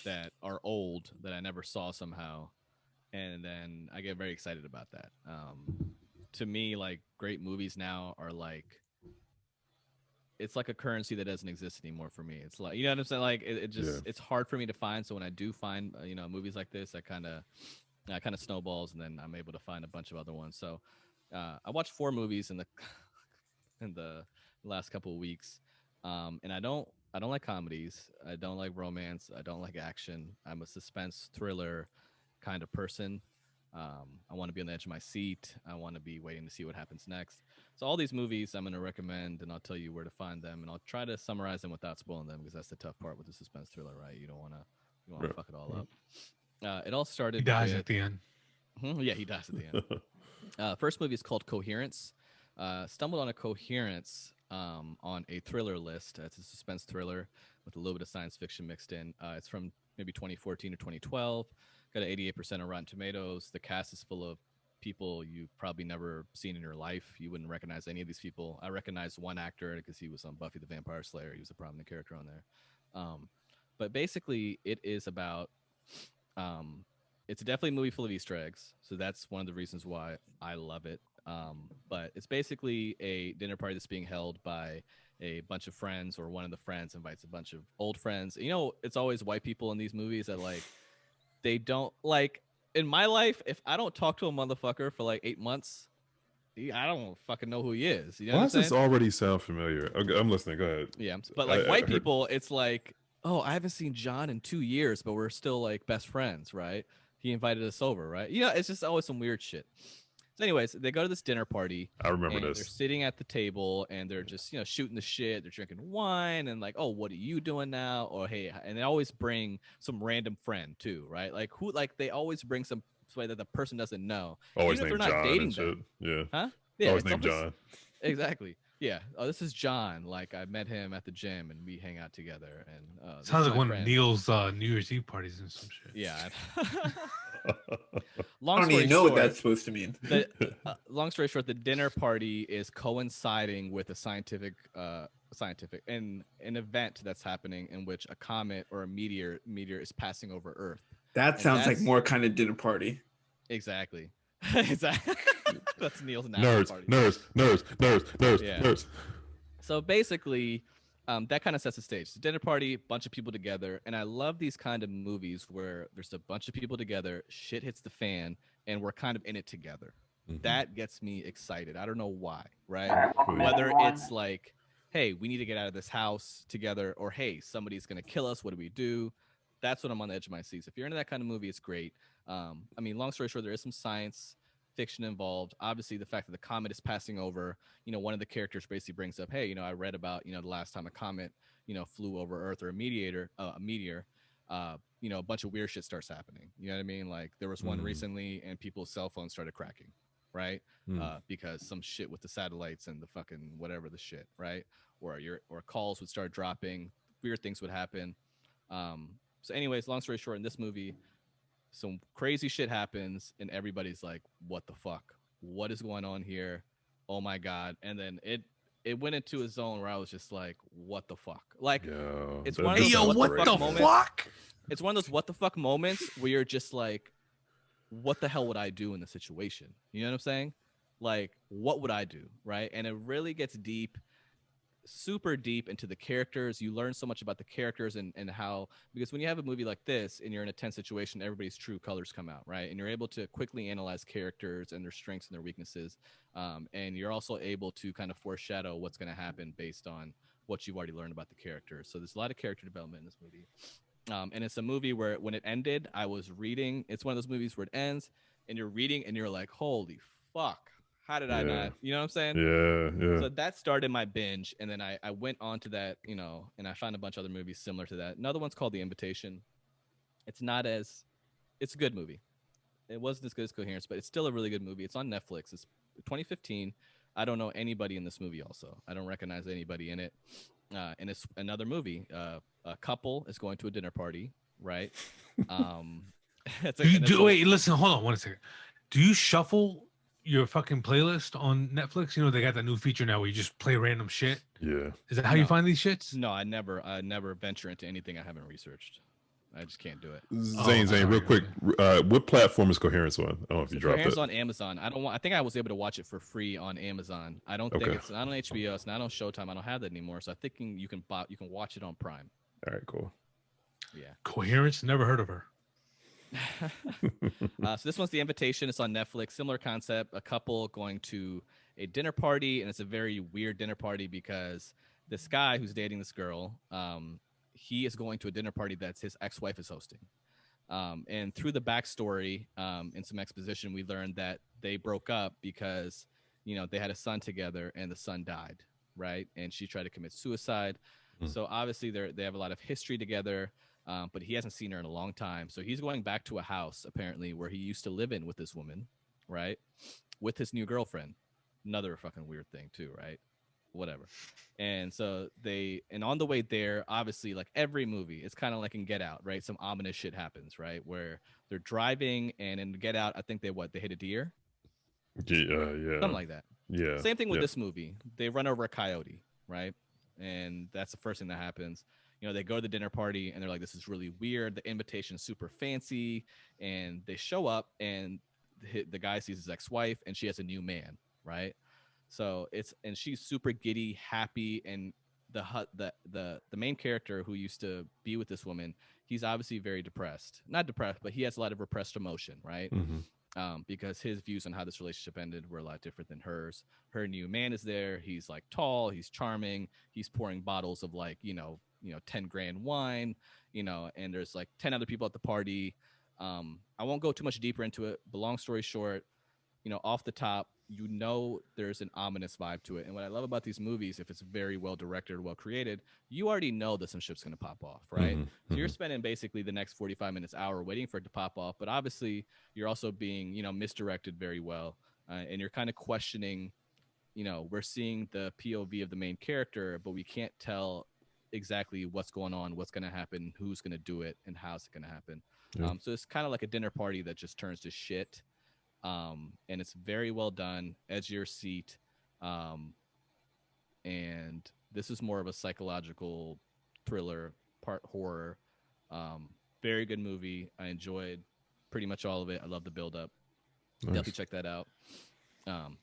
that are old that I never saw somehow, and then I get very excited about that. To me, like great movies now are like. It's like a currency that doesn't exist anymore for me. It's like, you know what I'm saying? Like it's hard for me to find. So when I do find, movies like this, I kind of snowballs, and then I'm able to find a bunch of other ones. So I watched 4 movies in the last couple of weeks. And I don't like comedies. I don't like romance. I don't like action. I'm a suspense thriller kind of person. I want to be on the edge of my seat. I want to be waiting to see what happens next. So all these movies I'm going to recommend, and I'll tell you where to find them, and I'll try to summarize them without spoiling them, because that's the tough part with the suspense thriller, right? You don't want to fuck it all up. It all started. He dies at the end. Yeah, he dies at the end. First movie is called Coherence. Stumbled on a Coherence on a thriller list. It's a suspense thriller with a little bit of science fiction mixed in. It's from maybe 2014 or 2012. Got an 88% of Rotten Tomatoes. The cast is full of people you've probably never seen in your life. You wouldn't recognize any of these people. I recognized one actor because he was on Buffy the Vampire Slayer. He was a prominent character on there. But basically, it is about. It's definitely a movie full of Easter eggs, so that's one of the reasons why I love it. But it's basically a dinner party that's being held by a bunch of friends, or one of the friends invites a bunch of old friends. It's always white people in these movies that like. They don't like in my life. If I don't talk to a motherfucker for like 8 months, I don't fucking know who he is. You know Why does this already sound familiar? Okay, I'm listening. Go ahead. Yeah, but like white people, it's like, oh, I haven't seen John in 2 years, but we're still like best friends, right? He invited us over, right? It's just always some weird shit. So anyways, they go to this dinner party. I remember this. They're sitting at the table and they're just, shooting the shit. They're drinking wine and like, oh, what are you doing now? Or hey, and they always bring some random friend too, right? Like they always bring somebody that the person doesn't know. Always named John. Not dating and shit. them. Yeah. Huh? Yeah. Always named John. Exactly. Yeah. Oh, this is John. Like I met him at the gym and we hang out together. And sounds like one of Neil's New Year's Eve parties and some shit. Yeah. I don't even know what that's supposed to mean. Long story short, the dinner party is coinciding with a scientific an event that's happening in which a comet or a meteor is passing over Earth. That sounds like more kind of dinner party. Exactly. Exactly. That's Neil's national party. Nerds. So basically, that kind of sets the stage. It's a dinner party, bunch of people together, and I love these kind of movies where there's a bunch of people together, shit hits the fan, and we're kind of in it together. That gets me excited. I don't know why, right? Whether it's like, hey, we need to get out of this house together, or hey, somebody's gonna kill us. What do we do? That's what I'm on the edge of my seats. If you're into that kind of movie, it's great. I mean, long story short, there is some science fiction involved. Obviously, the fact that the comet is passing over, one of the characters basically brings up, hey, I read about, the last time a comet, flew over Earth, or a meteor, a bunch of weird shit starts happening. You know what I mean? Like there was one recently, and people's cell phones started cracking, right? Because some shit with the satellites and the fucking whatever the shit, right? Or calls would start dropping, weird things would happen. So anyways, long story short, in this movie, some crazy shit happens and everybody's like, what the fuck? What is going on here? Oh my God. And then it went into a zone where I was just like, what the fuck? Like, it's one of those what the fuck moments. It's one of those what the fuck moments where you're just like, what the hell would I do in the situation? You know what I'm saying? Like, what would I do? Right. And it really gets deep, super deep into the characters. You learn so much about the characters and how, because when you have a movie like this and you're in a tense situation, everybody's true colors come out, right? And you're able to quickly analyze characters and their strengths and their weaknesses. And you're also able to kind of foreshadow what's going to happen based on what you've already learned about the characters. So there's a lot of character development in this movie. And it's a movie where when it ended, I was reading. It's one of those movies where it ends and you're reading and you're like, holy fuck. How did I not? You know what I'm saying? Yeah. So that started my binge. And then I went on to that, and I found a bunch of other movies similar to that. Another one's called The Invitation. It's a good movie. It wasn't as good as Coherence, but it's still a really good movie. It's on Netflix. It's 2015. I don't know anybody in this movie also. I don't recognize anybody in it. And it's another movie. A couple is going to a dinner party, right? Wait, listen, hold on one second. Do you shuffle your fucking playlist on Netflix? They got that new feature now where you just play random shit. Yeah. Is that how you find these shits? No, I never venture into anything I haven't researched. I just can't do it. Zane, real quick, what platform is Coherence on? I don't know if you dropped it. Coherence on Amazon. I think I was able to watch it for free on Amazon. I don't think it's not on HBO. It's not on Showtime. I don't have that anymore. So I'm thinking you can watch it on Prime. All right, cool. Yeah. Coherence, never heard of her. So this one's The Invitation. It's on Netflix. Similar concept. A couple going to a dinner party, and it's a very weird dinner party because this guy who's dating this girl, he is going to a dinner party that's his ex-wife is hosting. And through the backstory, and some exposition, we learned that they broke up because, they had a son together and the son died, right? And she tried to commit suicide. So obviously they have a lot of history together, but he hasn't seen her in a long time. So he's going back to a house, apparently, where he used to live in with this woman, right? With his new girlfriend. Another fucking weird thing too, right? Whatever. And so on the way there, obviously, like every movie, it's kind of like in Get Out, right? Some ominous shit happens, right? Where they're driving, and in Get Out, I think they hit a deer? Yeah. Something like that. Yeah. Same thing with this movie. They run over a coyote, right? And that's the first thing that happens. They go to the dinner party, and they're like, this is really weird. The invitation's super fancy. And they show up, and the guy sees his ex-wife, and she has a new man, right? So and she's super giddy, happy, and the main character who used to be with this woman, he's obviously very depressed. Not depressed, but he has a lot of repressed emotion, right? Because his views on how this relationship ended were a lot different than hers. Her new man is there. He's like tall, he's charming, he's pouring bottles of like 10 grand wine, and there's like 10 other people at the party. I won't go too much deeper into it, but long story short, off the top, there's an ominous vibe to it. And what I love about these movies, if it's very well directed or well created, you already know that some shit's going to pop off, right? So you're spending basically the next 45 minutes, hour waiting for it to pop off. But obviously, you're also being, misdirected very well. And you're kind of questioning, we're seeing the POV of the main character, but we can't tell exactly what's going on, what's going to happen, who's going to do it, and how's it going to happen. Yeah. So it's kind of like a dinner party that just turns to shit. And it's very well done, edge of your seat. And this is more of a psychological thriller, part horror. Very good movie. I enjoyed pretty much all of it. I love the build up. Nice. Definitely check that out.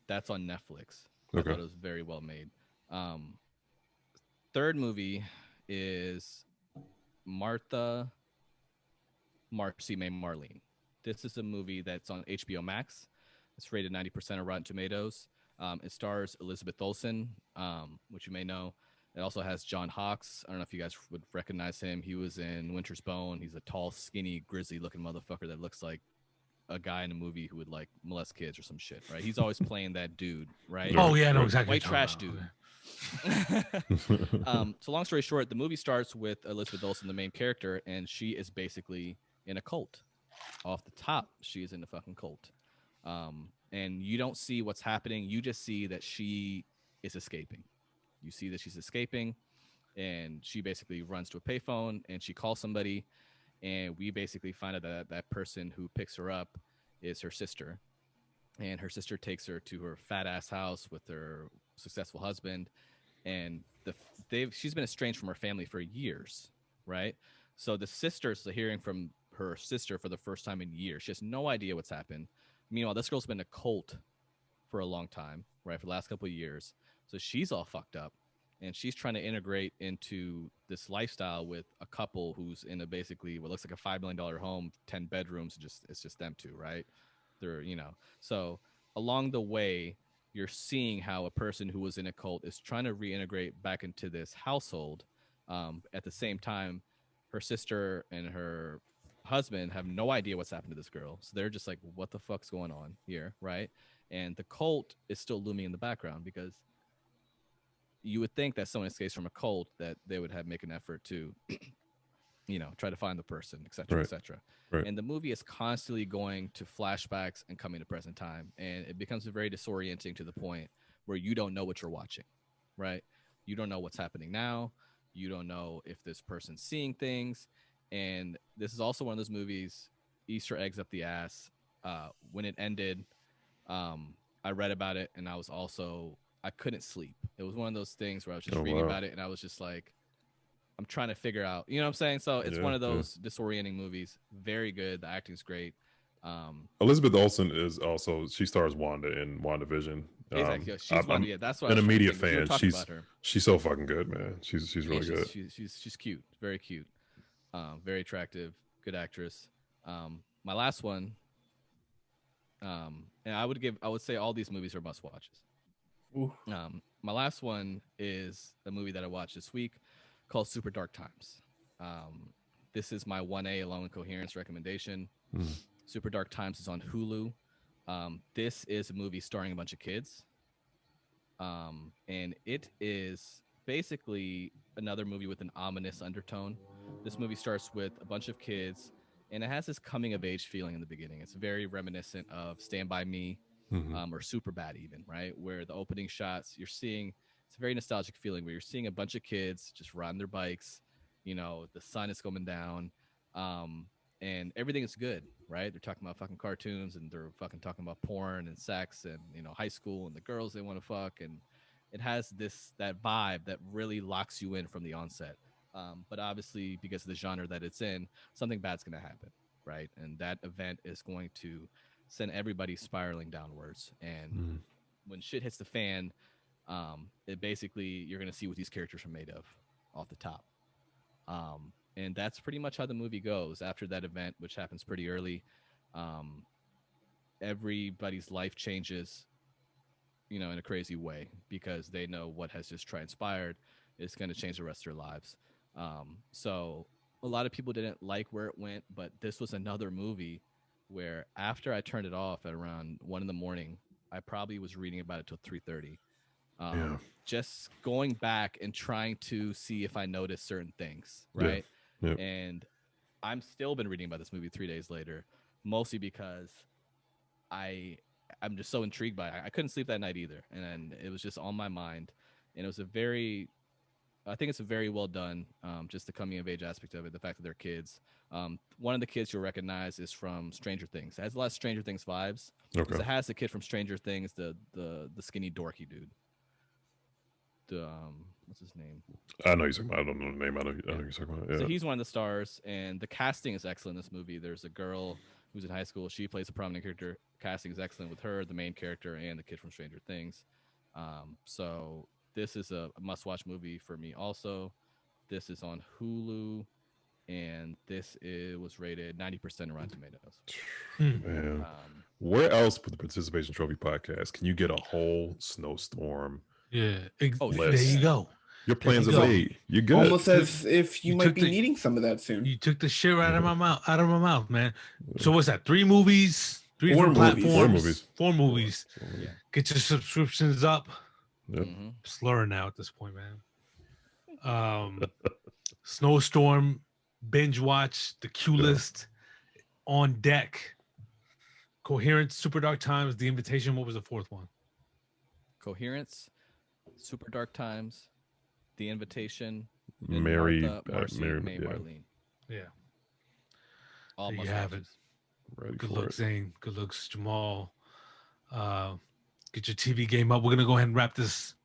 That's on Netflix. I thought it was very well made. Third movie is Martha, Marcy May Marlene. This is a movie that's on HBO Max. It's rated 90% of Rotten Tomatoes. It stars Elizabeth Olsen, which you may know. It also has John Hawkes. I don't know if you guys would recognize him. He was in Winter's Bone. He's a tall, skinny, grizzly-looking motherfucker that looks like a guy in a movie who would like molest kids or some shit, right? He's always playing that dude, right? Oh yeah, I know exactly. White trash dude. So long story short, the movie starts with Elizabeth Olsen, the main character, and she is basically in a cult. Off the top, she is in a fucking cult. And you don't see what's happening. You just see that she is escaping. You see that she's escaping, and she basically runs to a payphone, and she calls somebody, and we basically find out that that person who picks her up is her sister. And her sister takes her to her fat ass house with her successful husband, and she's been estranged from her family for years, right? So the sister's hearing from her sister for the first time in years. She has no idea what's happened. Meanwhile, this girl's been in a cult for a long time, right? For the last couple of years. So she's all fucked up, and she's trying to integrate into this lifestyle with a couple who's in a basically what looks like a $5 million home, 10 bedrooms. It's just them two, right? They're, so along the way, you're seeing how a person who was in a cult is trying to reintegrate back into this household. At the same time, her sister and her husband have no idea what's happened to this girl. So they're just like, what the fuck's going on here, right? And the cult is still looming in the background because you would think that someone escapes from a cult that they would make an effort to, try to find the person, et cetera, right. et cetera. Right. And the movie is constantly going to flashbacks and coming to present time. And it becomes very disorienting to the point where you don't know what you're watching, right? You don't know what's happening now. You don't know if this person's seeing things. And this is also one of those movies, Easter eggs up the ass. When it ended, I read about it, and I couldn't sleep. It was one of those things where I was just reading about it, and I was just like, I'm trying to figure out, you know what I'm saying? So it's one of those disorienting movies. Very good. The acting's great. Elizabeth Olsen is also, she stars Wanda in WandaVision. Exactly. She's Wanda. That's why I'm an immediate fan. About her. She's so fucking good, man. She's really good. She's cute. Very cute. Very attractive. Good actress. My last one, and I would say all these movies are must watches. My last one is a movie that I watched this week called Super Dark Times. This is my 1A along with Coherence recommendation. Super Dark Times is on Hulu. This is a movie starring a bunch of kids. And it is basically another movie with an ominous undertone. This movie starts with a bunch of kids, and it has this coming of age feeling in the beginning. It's very reminiscent of Stand By Me, or Superbad even, right? Where the opening shots, it's a very nostalgic feeling where you're seeing a bunch of kids just riding their bikes. The sun is coming down, and everything is good, right? They're talking about fucking cartoons, and they're fucking talking about porn and sex and, high school and the girls they want to fuck. And it has that vibe that really locks you in from the onset. But obviously, because of the genre that it's in, something bad's going to happen, right? And that event is going to send everybody spiraling downwards. And when shit hits the fan, it basically, you're going to see what these characters are made of off the top. And that's pretty much how the movie goes. After that event, which happens pretty early, everybody's life changes, in a crazy way because they know what has just transpired is going to change the rest of their lives. So a lot of people didn't like where it went, but this was another movie where after I turned it off at around 1 a.m, I probably was reading about it till 3:30. Just going back and trying to see if I noticed certain things, right? Yeah. And I'm still been reading about this movie 3 days later, mostly because I'm just so intrigued by it. I couldn't sleep that night either, and it was just on my mind. And it was I think it's a very well done, just the coming of age aspect of it, the fact that they're kids. One of the kids you'll recognize is from Stranger Things. It has a lot of Stranger Things vibes. Okay. It has the kid from Stranger Things, the skinny dorky dude. What's his name? I know he's talking about. I don't know the name. I know he's talking about. Yeah. So he's one of the stars, and the casting is excellent in this movie. There's a girl who's in high school. She plays a prominent character. Casting is excellent with her, the main character, and the kid from Stranger Things. So This is a must-watch movie for me. Also, this is on Hulu, and was rated 90% Rotten Tomatoes. Man, where else with the Participation Trophy podcast can you get a whole snowstorm? Yeah. list? There you go. Your plans are made. You're good. Almost as if you might be needing some of that soon. You took the shit right out of my mouth, man. So what's that? 3 movies, 3 4 platforms, 4 movies. movies. Yeah. Get your subscriptions up. Yep. Slurring now at this point, man. Snowstorm, binge watch, the Q list, on deck. Coherence, Super Dark Times, The Invitation. What was the 4th one? Coherence, Super Dark Times, The Invitation, Mary, Marcy, Mary, May, yeah. Marlene. Yeah. All There you have it. Ready Good for looks, it. Zain. Good looks, Jamal. Get your TV game up. We're gonna go ahead and wrap this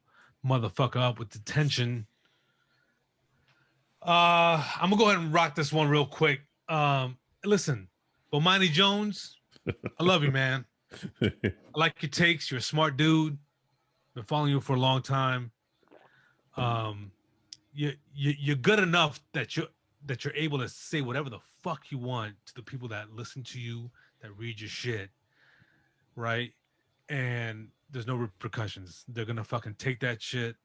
motherfucker up with Detention. I'm gonna go ahead and rock this one real quick. Listen, Bomani Jones, I love you, man. I like your takes. You're a smart dude. Been following you for a long time. You're good enough that you're able to say whatever the fuck you want to the people that listen to you, that read your shit, right? And there's no repercussions. They're gonna fucking take that shit.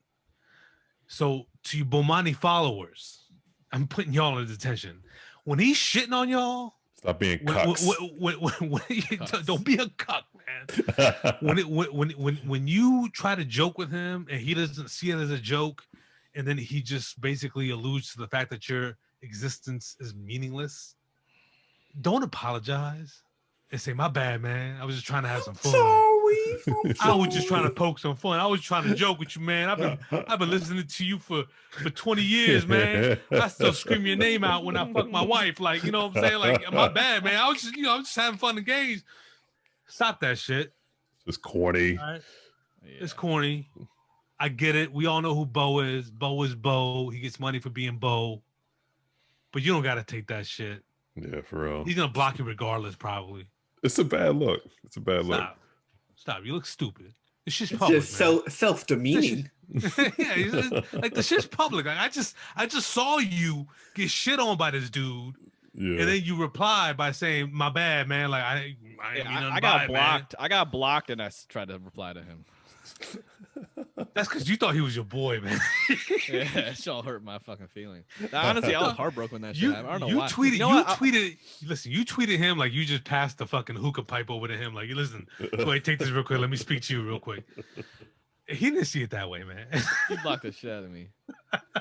So to you Bomani followers, I'm putting y'all in detention. When he's shitting on y'all, Stop being cucks. don't be a cuck, man. When you try to joke with him and he doesn't see it as a joke, and then he just basically alludes to the fact that your existence is meaningless, don't apologize and say, my bad, man. I was just trying to have some fun. I was just trying to poke some fun. I was trying to joke with you, man. I've been listening to you for 20 years, man. I still scream your name out when I fuck my wife. Like, you know what I'm saying? Like, my bad, man. I was just, I'm just having fun and games. Stop that shit. It's corny. All right? Yeah. It's corny. I get it. We all know who Bo is. Bo is Bo. He gets money for being Bo. But you don't got to take that shit. Yeah, for real. He's going to block you regardless, probably. It's a bad look. It's a bad look. Stop. You look stupid. It's just It's public, just self-demeaning. Yeah, like the shit's public. Like I just saw you get shit on by this dude, and then you reply by saying, "My bad, man." Like I got blocked. I got blocked, and I tried to reply to him. That's because you thought he was your boy, man. Yeah, it all hurt my fucking feelings. Honestly, I was heartbroken when that shit happened. I don't know why. You tweeted him like you just passed the fucking hookah pipe over to him. Like, listen, go ahead, take this real quick. Let me speak to you real quick. He didn't see it that way, man. He blocked the shit out of me.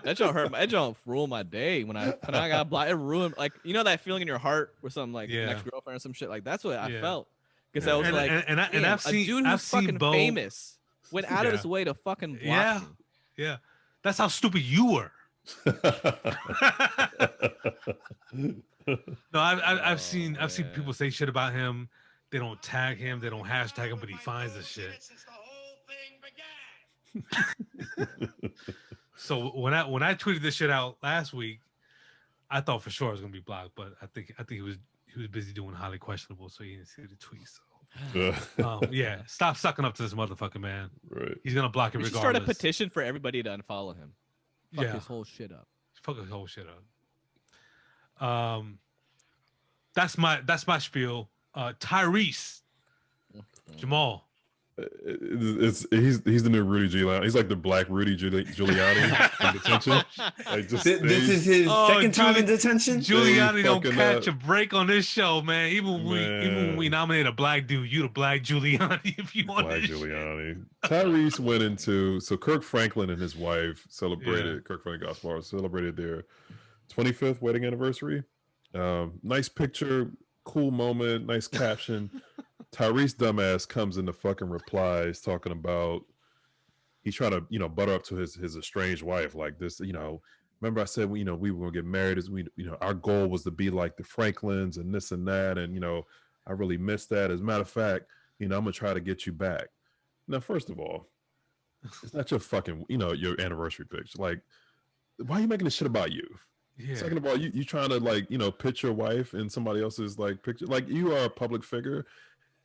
That don't hurt. That don't ruin my day when I got blocked. It ruined, like, you know that feeling in your heart with some like ex girlfriend or some shit. Like that's what I felt because I was I've seen a dude who's fucking famous went out of his way to fucking block me. Yeah, that's how stupid you were. No, I've seen people say shit about him. They don't tag him. They don't hashtag him, but he finds the shit. So when I tweeted this shit out last week, I thought for sure I was gonna be blocked, but I think he was busy doing highly questionable, so he didn't see the tweet. So yeah, stop sucking up to this motherfucker, man. Right. He's gonna block it We regardless. should start a petition for everybody to unfollow him. Fuck his whole shit up. Fuck his whole shit up. That's my spiel. Tyrese, Jamal. He's the new Rudy Giuliani. He's like the black Rudy Giuliani in detention. Like just this is his second time in detention. Giuliani don't catch a break on this show, man. Even when we nominate a black dude, you the black Giuliani if you want black this Giuliani. Tyrese went into Kirk Franklin and his wife celebrated. Kirk Franklin Gospel celebrated their 25th wedding anniversary. Nice picture, cool moment, nice caption. Tyrese dumbass comes in the fucking replies talking about he's trying to butter up to his estranged wife like this. Remember I said we were gonna get married as our goal was to be like the Franklins and this and that, and I really missed that. As a matter of fact, I'm gonna try to get you back. Now, first of all, it's not your fucking your anniversary picture. Like, why are you making this shit about you? Yeah. Second of all, you trying to pitch your wife in somebody else's like picture. Like, you are a public figure.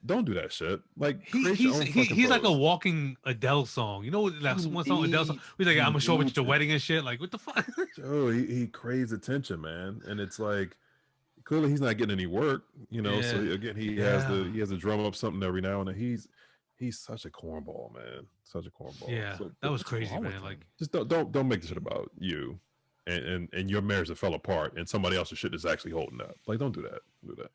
don't do that shit. Like He's like a walking Adele song. You know that one song Adele song? He's like, I'm gonna show up at your wedding and shit. Like, what the fuck? Joe, he craves attention, man, and it's like clearly he's not getting any work. So again, he has to drum up something every now and then. He's such a cornball, man. Such a cornball. Yeah, so, that was crazy, man. Like, just don't make the shit about you and your marriage that fell apart and somebody else's shit is actually holding up. Like, don't do that. Do that.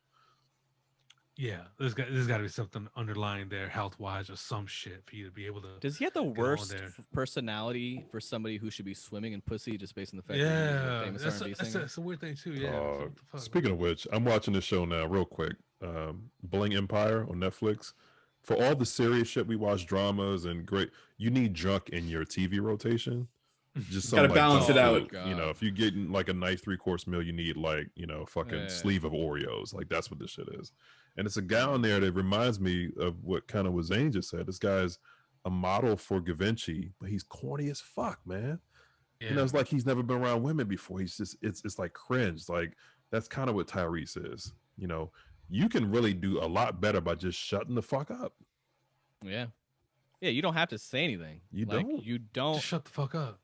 Yeah, there's got to be something underlying there, health wise, or some shit for you to be able to. Does he have the worst personality for somebody who should be swimming in pussy just based on the fact that he's a famous R&B singer? That's a weird thing too. Yeah. Speaking of which, I'm watching this show now, real quick. Bling Empire on Netflix. For all the serious shit we watch, dramas and great, you need junk in your TV rotation. Just gotta balance it out. If you getting like a nice 3-course meal, you need like fucking sleeve of Oreos. Like that's what this shit is. And it's a guy on there that reminds me of what kind of what Zain just said. This guy's a model for Givenchy, but he's corny as fuck, man. Yeah. It's like he's never been around women before. He's just it's like cringe. Like that's kind of what Tyrese is. You can really do a lot better by just shutting the fuck up. Yeah. Yeah, you don't have to say anything. You don't. Just shut the fuck up.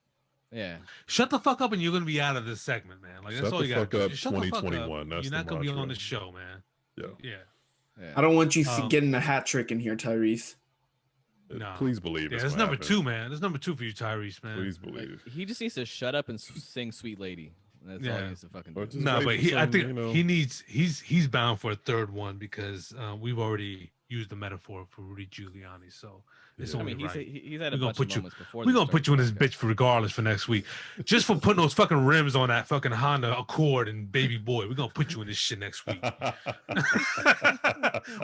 Yeah. Shut the fuck up and you're going to be out of this segment, man. Like, that's all you got to do. Shut the fuck up. 2021. You're not going to be on the show, man. Yeah. I don't want you getting a hat trick in here, Tyrese. No. Please believe it. That's number 2, man. That's number 2 for you, Tyrese, man. Please believe. He just needs to shut up and sing Sweet Lady. That's all he needs to fucking do. No, but I think he needs, he's bound for a third one because we've already used the metaphor for Rudy Giuliani. So it's only right. He's had a bunch of moments before. We're going to put you in this bitch for regardless for next week. Just for putting those fucking rims on that fucking Honda Accord and Baby Boy. We're going to put you in this shit next week.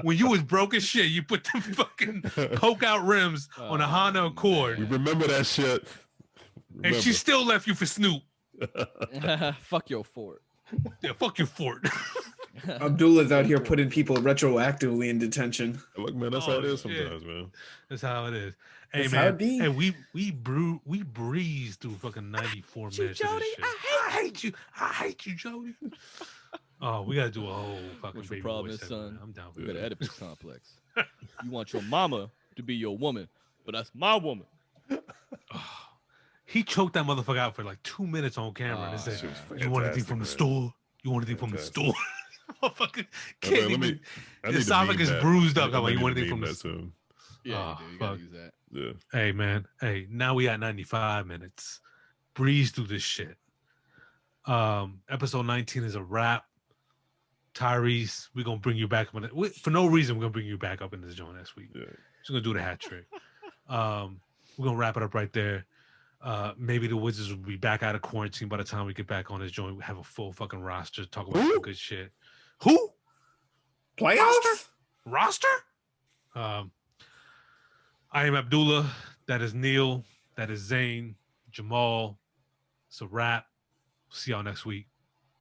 When you was broke as shit, you put them fucking poke out rims on a Honda Accord. We remember that shit. And she still left you for Snoop. Fuck your fort. Yeah, fuck your fort. Abdullah's out here putting people retroactively in detention. Look, man, that's how it is sometimes, man. That's how it is. Hey, man. Hey, we breezed through fucking 94 minutes. Jody, I hate you. I hate you, Jody. Oh, we gotta do a whole fucking What's Baby your problem, Boy son? I'm down for You got that. an Oedipus complex. You want your mama to be your woman, but that's my woman. He choked that motherfucker out for like 2 minutes on camera and said, "You want anything from the store? You want anything from the store?" Motherfucker can't even. His esophagus bruised up. I'm like, "You want anything from the store?" Yeah, you gotta use that. Yeah. Hey, man. Hey, now we at 95 minutes. Breeze through this shit. Episode 19 is a wrap. Tyrese, we're gonna bring you back for no reason. We're gonna bring you back up in this joint next week. Yeah. Just gonna do the hat trick. We're gonna wrap it up right there. Maybe the Wizards will be back out of quarantine by the time we get back on this joint. We have a full fucking roster. Talk about some good shit. Who? Playoffs? Roster? I am Abdullah. That is Neil. That is Zain. Jamal. It's a wrap. See y'all next week.